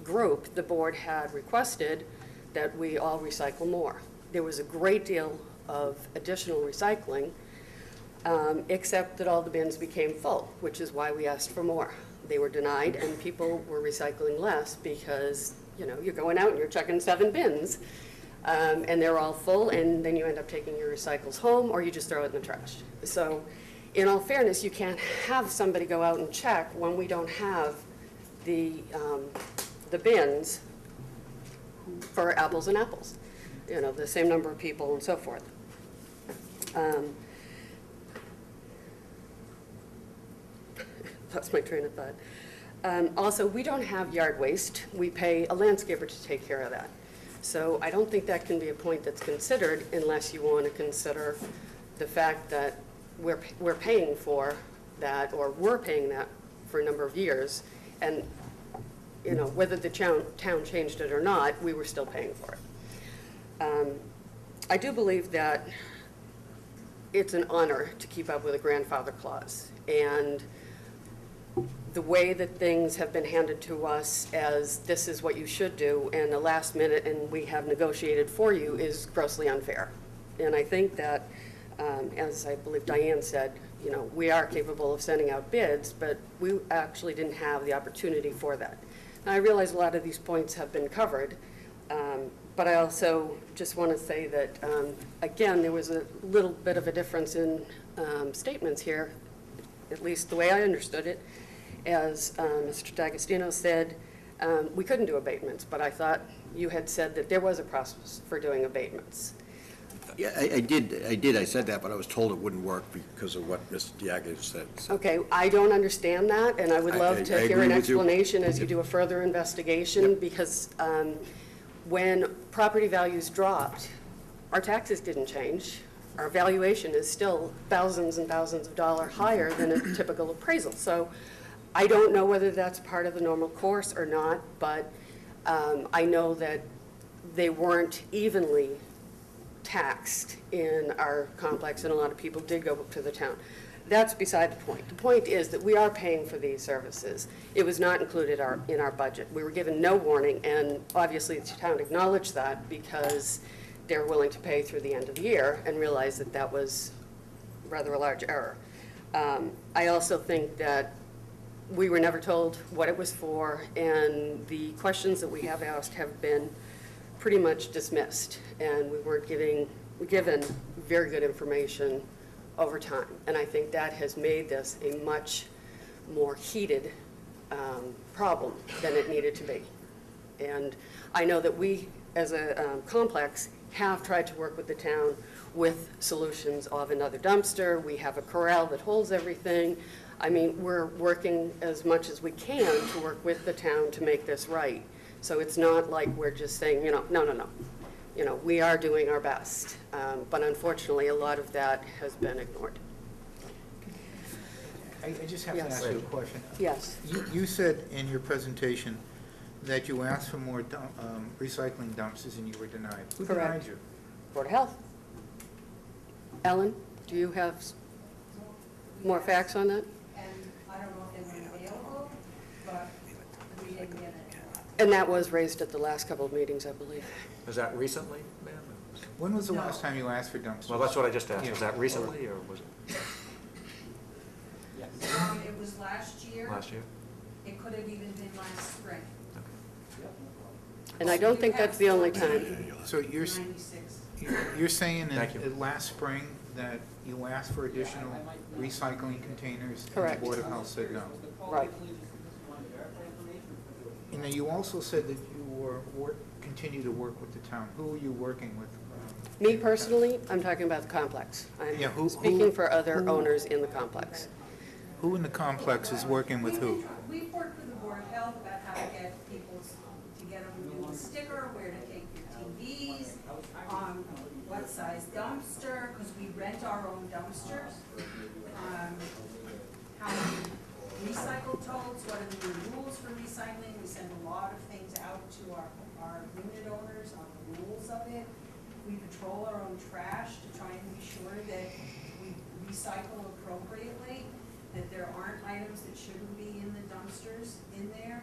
group, the board had requested that we all recycle more. There was a great deal of additional recycling, except that all the bins became full, which is why we asked for more. They were denied, and people were recycling less because, you know, you're going out and you're checking 7 bins, and they're all full, and then you end up taking your recycles home, or you just throw it in the trash. So, in all fairness, you can't have somebody go out and check when we don't have the bins for apples and apples, you know, the same number of people and so forth. Lost my train of thought. Also, we don't have yard waste. We pay a landscaper to take care of that. So I don't think that can be a point that's considered unless you want to consider the fact that we're paying for that, or we're paying that for a number of years, and you know, whether the town changed it or not, we were still paying for it. I do believe that it's an honor to keep up with a grandfather clause, and the way that things have been handed to us as this is what you should do, and the last minute and we have negotiated for you, is grossly unfair. And I think that, as I believe Diane said, you know, we are capable of sending out bids, but we actually didn't have the opportunity for that. Now, I realize a lot of these points have been covered, but I also just want to say that, again, there was a little bit of a difference in statements here, at least the way I understood it. As Mr. D'Agostino said, we couldn't do abatements, but I thought you had said that there was a process for doing abatements. Yeah, I did. I said that, but I was told it wouldn't work because of what Mr. Diago said. So. Okay, I don't understand that, and I would love to hear an explanation as you do a further investigation, because when property values dropped, our taxes didn't change. Our valuation is still thousands and thousands of dollars higher than a typical appraisal. So I don't know whether that's part of the normal course or not, but I know that they weren't evenly taxed in our complex, and a lot of people did go to the town. That's beside the point. The point is that we are paying for these services. It was not included in our budget. We were given no warning, and obviously the town acknowledged that because they're willing to pay through the end of the year and realized that that was rather a large error. I also think that We were never told what it was for, and the questions that we have asked have been pretty much dismissed, and we weren't given very good information over time. And I think that has made this a much more heated problem than it needed to be. And I know that we, as a complex, have tried to work with the town with solutions of another dumpster. We have a corral that holds everything. I mean, we're working as much as we can to work with the town to make this right. So it's not like we're just saying, no. We are doing our best. But unfortunately, a lot of that has been ignored. I just have to ask you a question. Yes. You said in your presentation that you asked for more recycling dumpsters and you were denied. Who denied you? Board of Health. Ellen, do you have more facts on that? And I don't know if they were available, but we didn't get it. And that was raised at the last couple of meetings, I believe. Was that recently, ma'am? When was the last time you asked for dumpsters? Well, that's what I just asked. Yeah. Was that recently, or was it It was last year. last year? It could have even been last spring. And I don't think that's the only time. So you're saying Thank you. in last spring that you asked for additional recycling containers? Correct. And the Board of Health said no? Right. And then you also said that you continue to work with the town. Who are you working with? Me personally, I'm talking about the complex. Yeah, I'm speaking for other owners in the complex. Who in the complex is working with who? We've worked with the Board of Health about how to get people to get a sticker, where to take your TVs, what size dumpster, because we rent our own dumpsters. How many recycle totes, what are the new rules for recycling? We send a lot of things out to our unit owners on the rules of it. We patrol our own trash to try and be sure that we recycle appropriately, that there aren't items that shouldn't be in the dumpsters in there.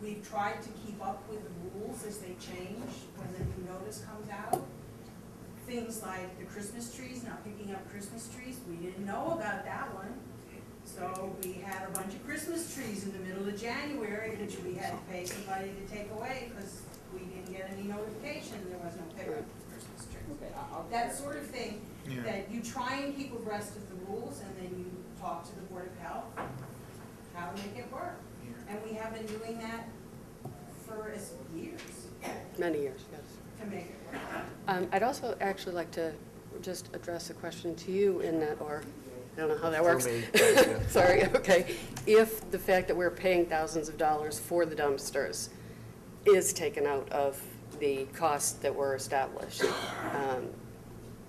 We've tried to keep up with the rules as they change when the new notice comes out. Things like the Christmas trees, not picking up Christmas trees, we didn't know about that one. So we had a bunch of Christmas trees in the middle of January, which we had to pay somebody to take away because we didn't get any notification, there was no pickup of Christmas trees. That sort of thing, Yeah. that you try and keep abreast of the rules and then you talk to the Board of Health, how to make it work. And we have been doing that for years Many years, yes. to make it work. I'd also actually like to just address a question to you in that, or I don't know how that works. me, yeah. Sorry, okay. If the fact that we're paying thousands of dollars for the dumpsters is taken out of the costs that were established,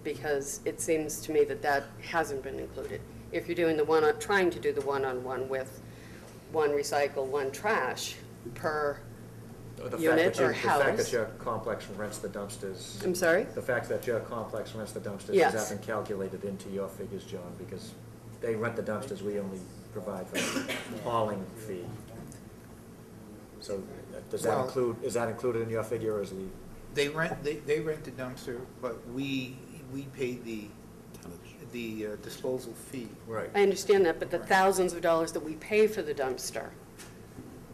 because it seems to me that that hasn't been included. If you're doing trying to do the one-on-one with one recycle, one trash per unit or house. The fact that your complex rents the dumpsters. I'm sorry? The fact that your complex rents the dumpsters, Yes. has that been calculated into your figures, John? Because they rent the dumpsters, we only provide for the hauling fee. So does that Well- include, is that included in your figure, or is the? They rent the dumpster, but we pay the disposal fee. Right. I understand that, but the thousands of dollars that we pay for the dumpster,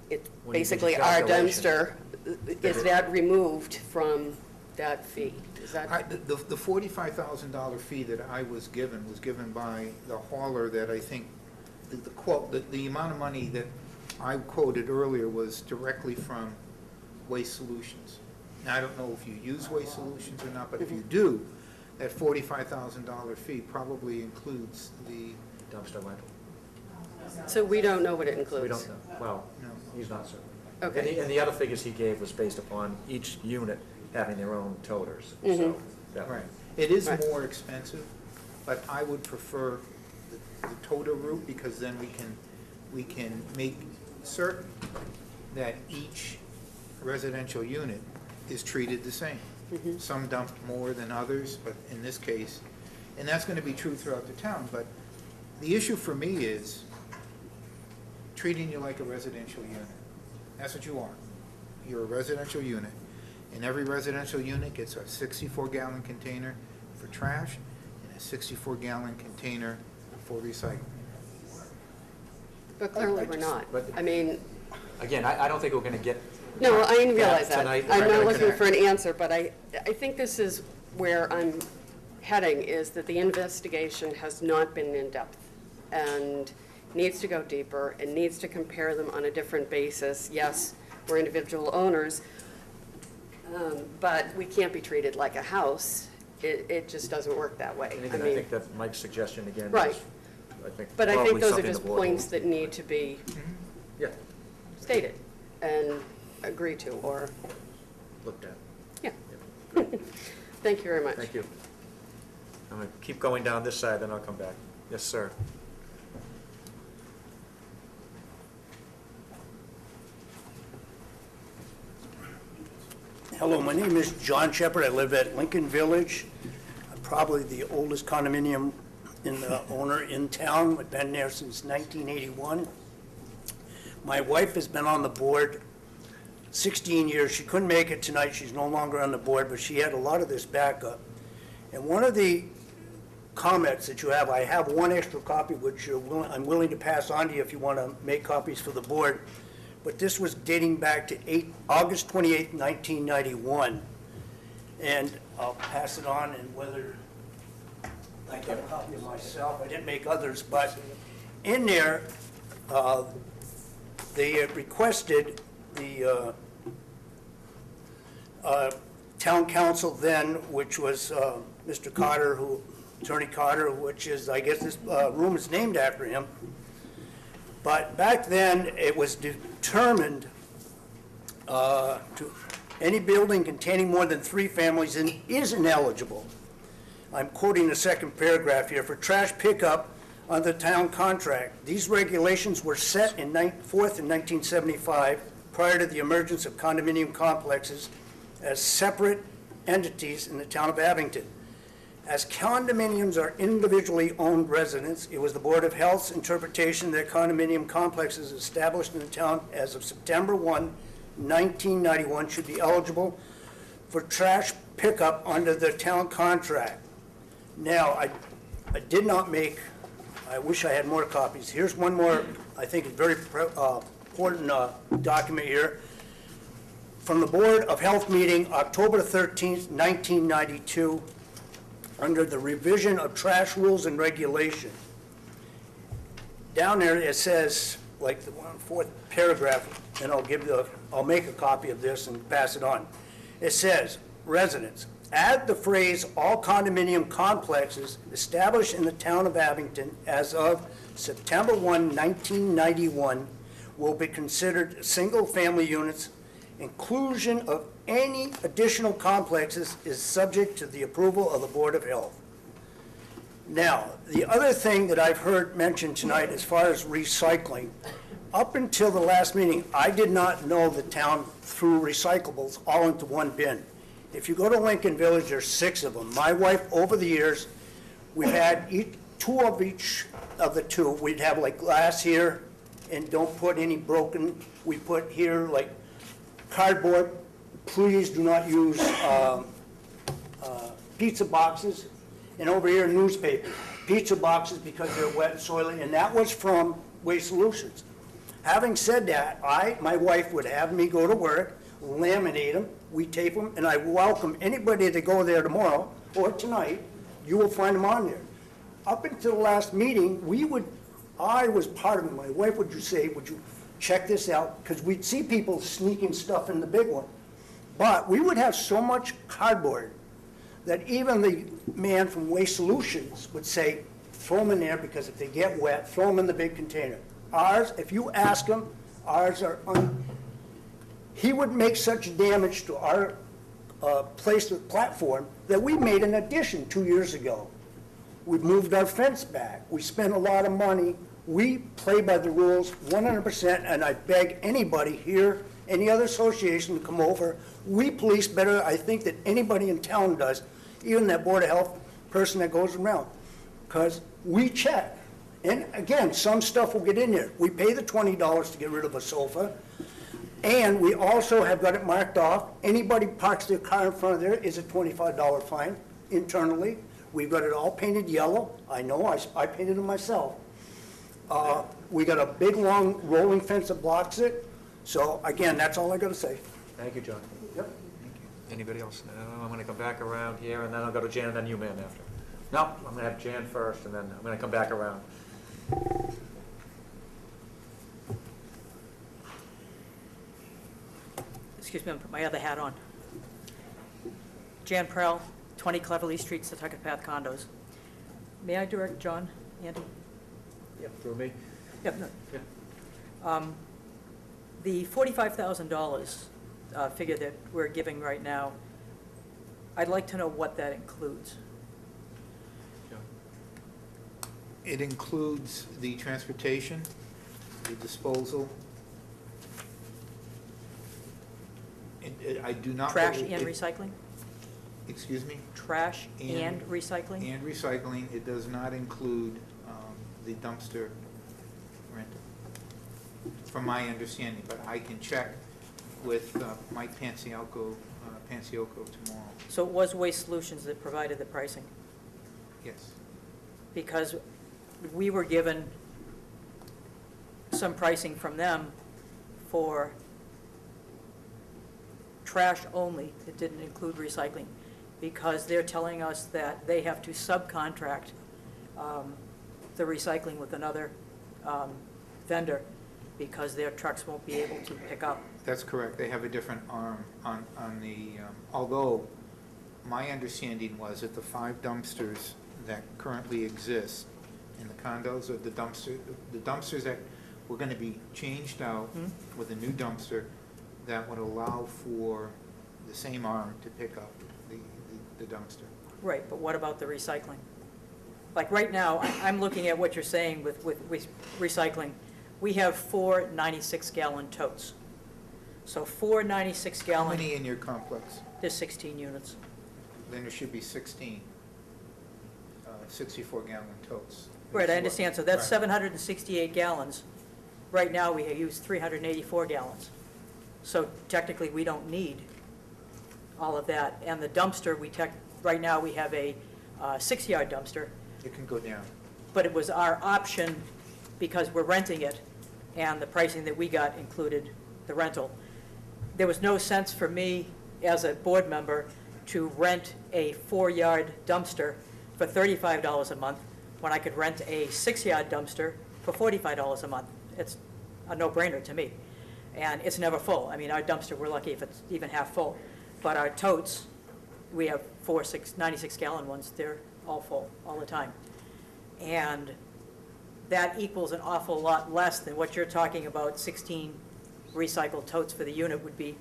it's When you do basically the our calculation. dumpster, is that removed from that fee? Is that, The $45,000 fee that I was given by the hauler that I think, the amount of money that I quoted earlier was directly from Waste Solutions. Now, I don't know if you use Waste Solutions or not, but if you do, that $45,000 fee probably includes the Dumpster rental. so we don't know what it includes? We don't know. Well, No. he's not certain. Okay. And the other figures he gave was based upon each unit having their own toters. Mhm. So that Right. It is Right. more expensive, but I would prefer the toter route, because then we can make certain that each residential unit is treated the same. Mhm. Some dump more than others, but in this case, and that's going to be true throughout the town, but the issue for me is treating you like a residential unit. That's what you are. You're a residential unit, and every residential unit gets a 64-gallon container for trash and a 64-gallon container for recycling. But clearly we're not. but- I mean, Again, I don't think we're going to get. no, I realize that. tonight. I'm We're not gonna looking connect. for an answer, but I think this is where I'm heading, is that the investigation has not been in-depth and needs to go deeper and needs to compare them on a different basis. Yes, we're individual owners, but we can't be treated like a house. It just doesn't work that way. And again, I think that Mike's suggestion again. Right. is, I think, But I think probably those are something just the board will- points that need to be Yeah, stated and agreed to, or, looked at. yeah. Thank you very much. Thank you. I'm going to keep going down this side, then I'll come back. Yes, sir. Hello, my name is John Shepherd. I live at Lincoln Village. I'm probably the oldest condominium owner in town. I've been there since 1981. My wife has been on the board 16 years. She couldn't make it tonight. She's no longer on the board, but she had a lot of this backup. And one of the comments that you have, I have one extra copy, which I'm willing to pass on to you if you want to make copies for the board. But this was dating back to August 28, 1991. And I'll pass it on, and whether I get a copy of myself, I didn't make others, but in there, they requested the town council then, which was Mr. Carter, Attorney Carter, which is, I guess this room is named after him. But back then, it was determined any building containing more than 3 families is ineligible. I'm quoting the second paragraph here, for trash pickup under the town contract. These regulations were set forth in 1975, prior to the emergence of condominium complexes as separate entities in the town of Abington. As condominiums are individually owned residents, it was the Board of Health's interpretation that condominium complexes established in the town as of September 1, 1991 should be eligible for trash pickup under the town contract. Now, I did not make, I wish I had more copies. Here's one more, I think, very important document here. From the Board of Health meeting, October 13th, 1992, under the revision of trash rules and regulation. Down there, it says, like the 4th paragraph, and I'll make a copy of this and pass it on. It says, residents, add the phrase, all condominium complexes established in the town of Abington as of September 1, 1991 will be considered single-family units. Inclusion of any additional complexes is subject to the approval of the Board of Health. Now, the other thing that I've heard mentioned tonight as far as recycling, up until the last meeting, I did not know the town threw recyclables all into one bin. If you go to Lincoln Village, there's 6 of them. My wife, over the years, we've had 2 of each of the 2. We'd have like glass here, and don't put any broken. We put here like cardboard. Please do not use pizza boxes. And over here, newspaper. Pizza boxes because they're wet and soily, and that was from Waste Solutions. Having said that, my wife would have me go to work, laminate them, we tape them, and I welcome anybody to go there tomorrow or tonight. You will find them on there. Up until the last meeting, I was part of it. My wife would say, would you check this out? Because we'd see people sneaking stuff in the big one. But we would have so much cardboard that even the man from Waste Solutions would say, throw them in there, because if they get wet, throw them in the big container. Ours, if you ask him, ours are he would make such damage to our platform that we made an addition 2 years ago. We moved our fence back. We spent a lot of money. We play by the rules 100%, and I beg anybody here, any other association to come over. We police better, I think, than anybody in town does, even that Board of Health person that goes around, because we check. And again, some stuff will get in there. We pay the $20 to get rid of a sofa, and we also have got it marked off. Anybody parks their car in front of there is a $25 fine internally. We've got it all painted yellow. I know, I painted it myself. We got a big, long rolling fence that blocks it. So again, that's all I got to say. Thank you, John. Yep. Anybody else? No, I'm going to come back around here, and then I'll go to Jan, and then you, man, after. No, I'm going to have Jan first, and then I'm going to come back around. Excuse me, I'm put my other hat on. Jan Prell, 20 Cleverly Street, Setauket Path condos. May I direct John, Andy? Yep, through me. Yep, no. Yeah. The $45,000 figure that we're giving right now, I'd like to know what that includes. It includes the transportation, the disposal. I do not. Trash and recycling? Excuse me? Trash and recycling? And recycling. It does not include the dumpster rental, from my understanding, but I can check with Mike Panciocco tomorrow. So it was Waste Solutions that provided the pricing? Yes. Because we were given some pricing from them for trash only. It didn't include recycling, because they're telling us that they have to subcontract the recycling with another vendor because their trucks won't be able to pick up. That's correct. They have a different arm on the, although my understanding was that the 5 dumpsters that currently exist in the condos, or the dumpsters that were going to be changed out with a new dumpster that would allow for the same arm to pick up the dumpster. Right, but what about the recycling? Like right now, I'm looking at what you're saying with recycling. We have 4 96-gallon totes. So 4 96-gallon. How many in your complex? There's 16 units. Then there should be 16 64-gallon totes. Right, I understand. So that's Right. 768 gallons. Right now, we use 384 gallons. So technically, we don't need all of that. And the dumpster, right now, we have a 6-yard dumpster. It can go down. But it was our option because we're renting it, and the pricing that we got included the rental. There was no sense for me, as a board member, to rent a 4-yard dumpster for $35 a month when I could rent a 6-yard dumpster for $45 a month. It's a no-brainer to me. And it's never full. I mean, our dumpster, we're lucky if it's even half full. But our totes, we have 4 96-gallon ones. They're all full all the time. And that equals an awful lot less than what you're talking about. 16 recycled totes for the unit would be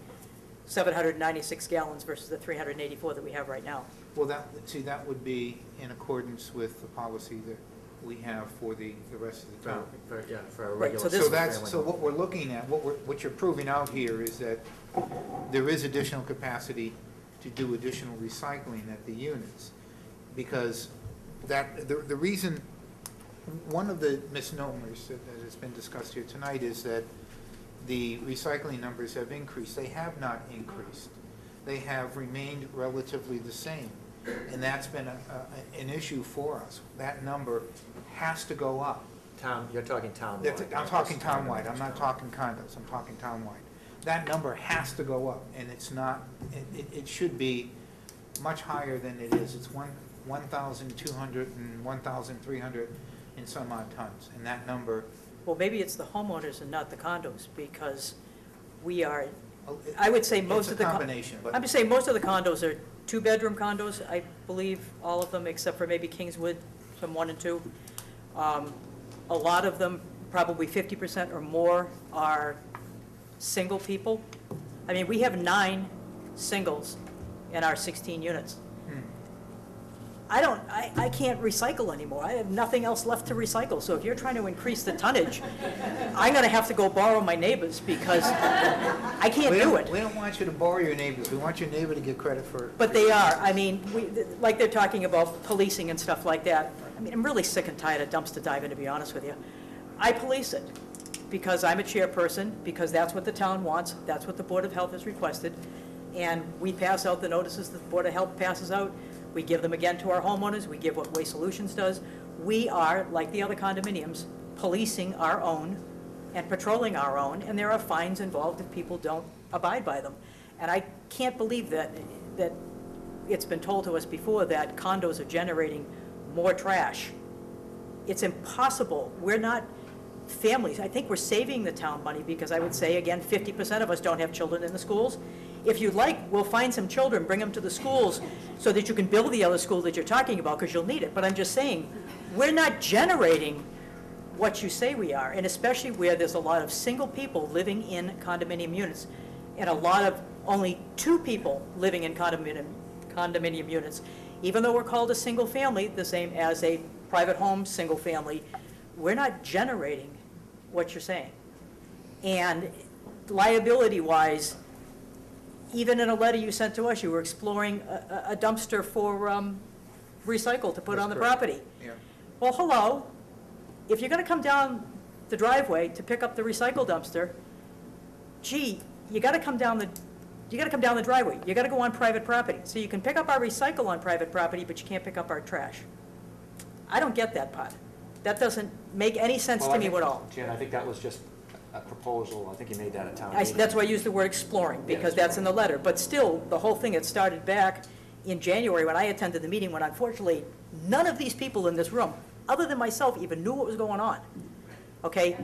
796 gallons versus the 384 that we have right now. Well, that would be in accordance with the policy that we have for the rest of the town. Yeah, for a Right, regular. So what we're looking at, what you're proving out here is that there is additional capacity to do additional recycling at the units. Because the reason, one of the misnomers that has been discussed here tonight is that the recycling numbers have increased. They have not increased. They have remained relatively the same. And that's been an issue for us. That number has to go up. You're talking townwide. I'm talking townwide. I'm not talking condos. I'm talking townwide. That number has to go up, and it's not, it should be much higher than it is. It's 1,200 and 1,300 and some odd tons. And that number. Well, maybe it's the homeowners and not the condos, because we are, I would say most of the. It's a combination, but. I'm just saying most of the condos are 2-bedroom condos, I believe, all of them, except for maybe Kingswood, some 1 and 2. A lot of them, probably 50% or more, are single people. I mean, we have 9 singles in our 16 units. I can't recycle anymore. I have nothing else left to recycle. So if you're trying to increase the tonnage, I'm going to have to go borrow my neighbors because I can't do it. We don't want you to borrow your neighbors. We want your neighbor to get credit for it. But they are. I mean, like they're talking about policing and stuff like that. I mean, I'm really sick and tired of dumpster diving, to be honest with you. I police it because I'm a chairperson, because that's what the town wants. That's what the Board of Health has requested. And we pass out the notices that the Board of Health passes out. We give them again to our homeowners. We give what Waste Solutions does. We are, like the other condominiums, policing our own and patrolling our own, and there are fines involved if people don't abide by them. And I can't believe that it's been told to us before that condos are generating more trash. It's impossible. We're not families. I think we're saving the town money because I would say, again, 50% of us don't have children in the schools. If you'd like, we'll find some children, bring them to the schools so that you can build the other school that you're talking about because you'll need it. But I'm just saying, we're not generating what you say we are, and especially where there's a lot of single people living in condominium units and a lot of only 2 people living in condominium units. Even though we're called a single family, the same as a private home, single family, we're not generating what you're saying. And liability-wise, even in a letter you sent to us, you were exploring a dumpster for recycle to put on the property. Yeah. Well, hello, if you're gonna come down the driveway to pick up the recycle dumpster, gee, you gotta come down the driveway. You gotta go on private property. So you can pick up our recycle on private property, but you can't pick up our trash. I don't get that part. That doesn't make any sense to me at all. Jan, I think that was just a proposal. I think you made that at town meeting. That's why I used the word exploring, because that's in the letter. But still, the whole thing had started back in January when I attended the meeting, when unfortunately, none of these people in this room, other than myself, even knew what was going on. Okay?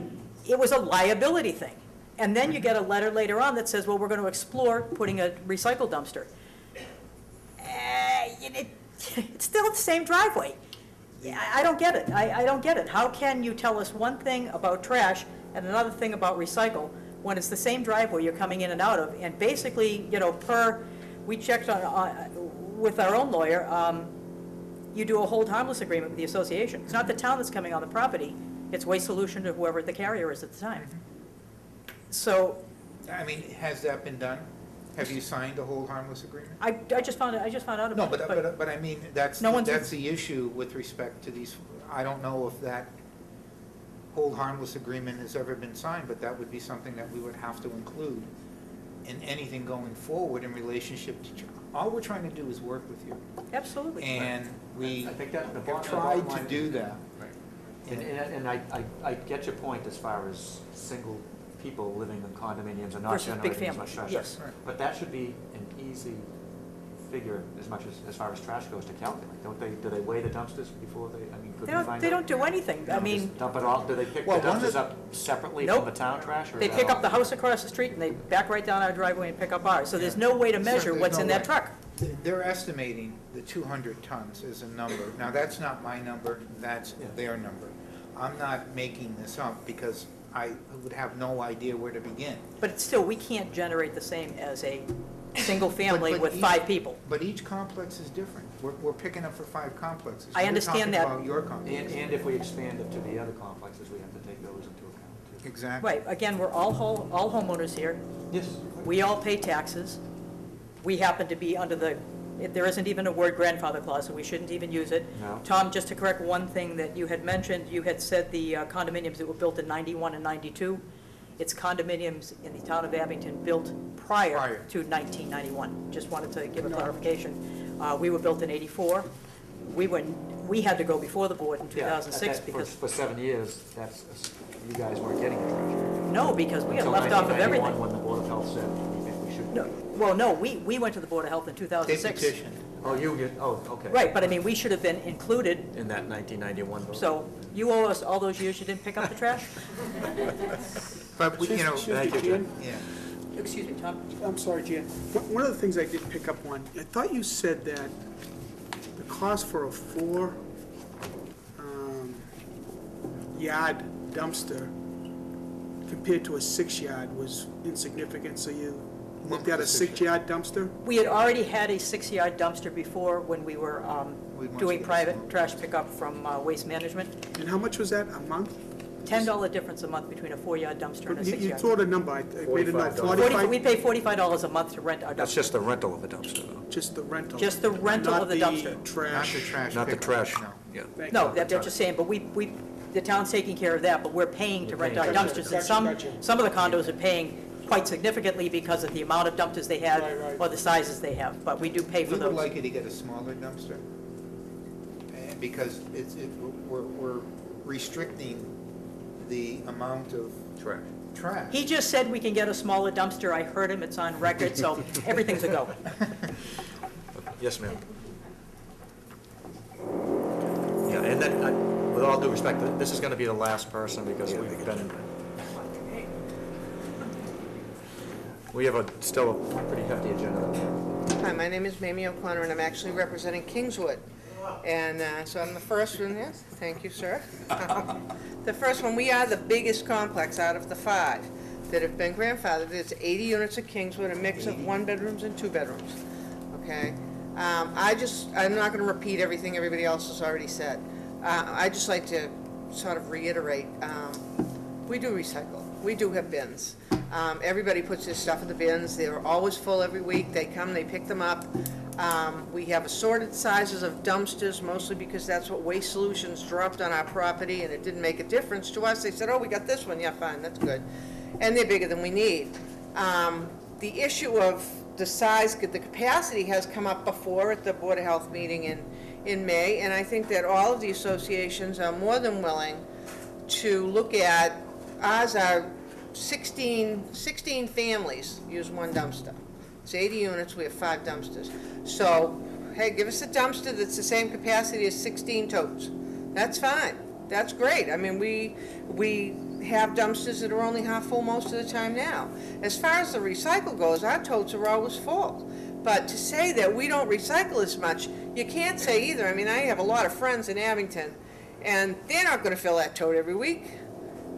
It was a liability thing. And then you get a letter later on that says, well, we're going to explore putting a recycle dumpster. It's still the same driveway. I don't get it. I don't get it. How can you tell us one thing about trash and another thing about recycle when it's the same driveway you're coming in and out of? And basically, you know, we checked with our own lawyer, you do a hold harmless agreement with the association. It's not the town that's coming on the property. It's Waste Solution to whoever the carrier is at the time. So, I mean, has that been done? Have you signed a hold harmless agreement? I just found out No, about it. but I mean, that's the issue with respect to these. I don't know if that hold harmless agreement has ever been signed, but that would be something that we would have to include in anything going forward in relationship to. All we're trying to do is work with you. Absolutely. And we I think that have tried to do that. Right. And I get your point as far as single people living in condominiums and not Versus big generating as much families, trash. yes. But that should be an easy figure as far as trash goes to calculate. Don't they, do they weigh the dumpsters before they, I mean, could we find out? They don't do anything. I mean. Just dump it all, do they pick the dumpsters up separately from the town trash? Or They is that pick all- up the house across the street and they back right down our driveway and pick up ours. So there's no way to measure what's in that truck. They're estimating the 200 tons is a number. Now, that's not my number, that's their number. I'm not making this up because I would have no idea where to begin. But still, we can't generate the same as a single family with 5 people. But each complex is different. We're picking up for 5 complexes. I understand that. We're talking about your complex. And if we expand it to the other complexes, we have to take those into account too. Exactly. Right, again, we're all homeowners here. Yes. We all pay taxes. We happen to be under there isn't even a word grandfather clause, so we shouldn't even use it. No. Tom, just to correct one thing that you had mentioned, you had said the condominiums that were built in 91 and 92. It's condominiums in the town of Abington built prior to 1991. Just wanted to give a clarification. We were built in 84. We had to go before the board in 2006 because. For 7 years, you guys weren't getting it. No, because we got left off of everything. Until 1991, when the Board of Health said, we think we should. No, well, no, we went to the Board of Health in 2006. They petitioned. Okay. Right, but I mean, we should have been included. In that 1991 vote. So you owe us all those years you didn't pick up the trash? But, you know, Thank you, Jen. yeah. Excuse me, Tom. I'm sorry, Jan. One of the things I did pick up on, I thought you said that the cost for a 4 yard dumpster compared to a 6-yard was insignificant, so you looked at a 6-yard dumpster? We had already had a 6-yard dumpster before when we were doing private trash pickup from Waste Management. And how much was that, a month? $10 difference a month between a 4-yard dumpster and a 6-yard. You threw out a number, I made a note, 45? We pay $45 a month to rent our dumpster. That's just the rental of the dumpster, though. Just the rental? Just the rental of the dumpster. Not the trash? Not the trash. No. Yeah. Thank No, you. they're just saying, but the town's taking care of that, but we're paying to rent our dumpsters. And some of the condos are paying quite significantly because of the amount of dumpsters they have or the sizes they have, but we do pay for We would those. like you to get a smaller dumpster, because we're restricting the amount of trash. He just said we can get a smaller dumpster. I heard him, it's on record, so everything's a go. Yes, ma'am. Yeah, and then, with all due respect, this is going to be the last person because we've been, we have still a pretty hefty agenda. Hi, my name is Mamie O'Connor, and I'm actually representing Kingswood. And so I'm the first one, yes, thank you, sir. The first one, we are the biggest complex out of the 5 that have been grandfathered. It's 80 units at Kingswood, a mix of 1-bedrooms and 2-bedrooms, okay? I'm not gonna repeat everything everybody else has already said. I'd just like to sort of reiterate, we do recycle, we do have bins. Everybody puts their stuff in the bins, they're always full every week, they come, they pick them up. We have assorted sizes of dumpsters, mostly because that's what Waste Solutions dropped on our property, and it didn't make a difference to us. They said, oh, we got this one, yeah, fine, that's good. And they're bigger than we need. The issue of the size, the capacity has come up before at the Board of Health meeting in May, and I think that all of the associations are more than willing to look at, ours are 16 families use 1 dumpster. It's 80 units, we have 5 dumpsters. So, hey, give us a dumpster that's the same capacity as 16 totes. That's fine, that's great. I mean, we have dumpsters that are only half full most of the time now. As far as the recycle goes, our totes are always full. But to say that we don't recycle as much, you can't say either. I mean, I have a lot of friends in Abington, and they're not gonna fill that tote every week.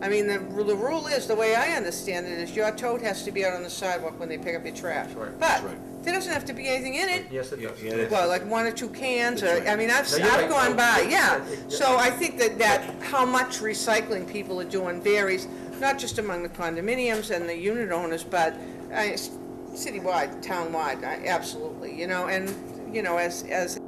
I mean, the rule is, the way I understand it, is your tote has to be out on the sidewalk when they pick up your trash. Right. But there doesn't have to be anything in it. Yes, it does. Well, like 1 or 2 cans, or, I mean, I've No, you're right. gone by, yeah. So I think that how much recycling people are doing varies, not just among the condominiums and the unit owners, but citywide, townwide, absolutely, you know, and, you know, as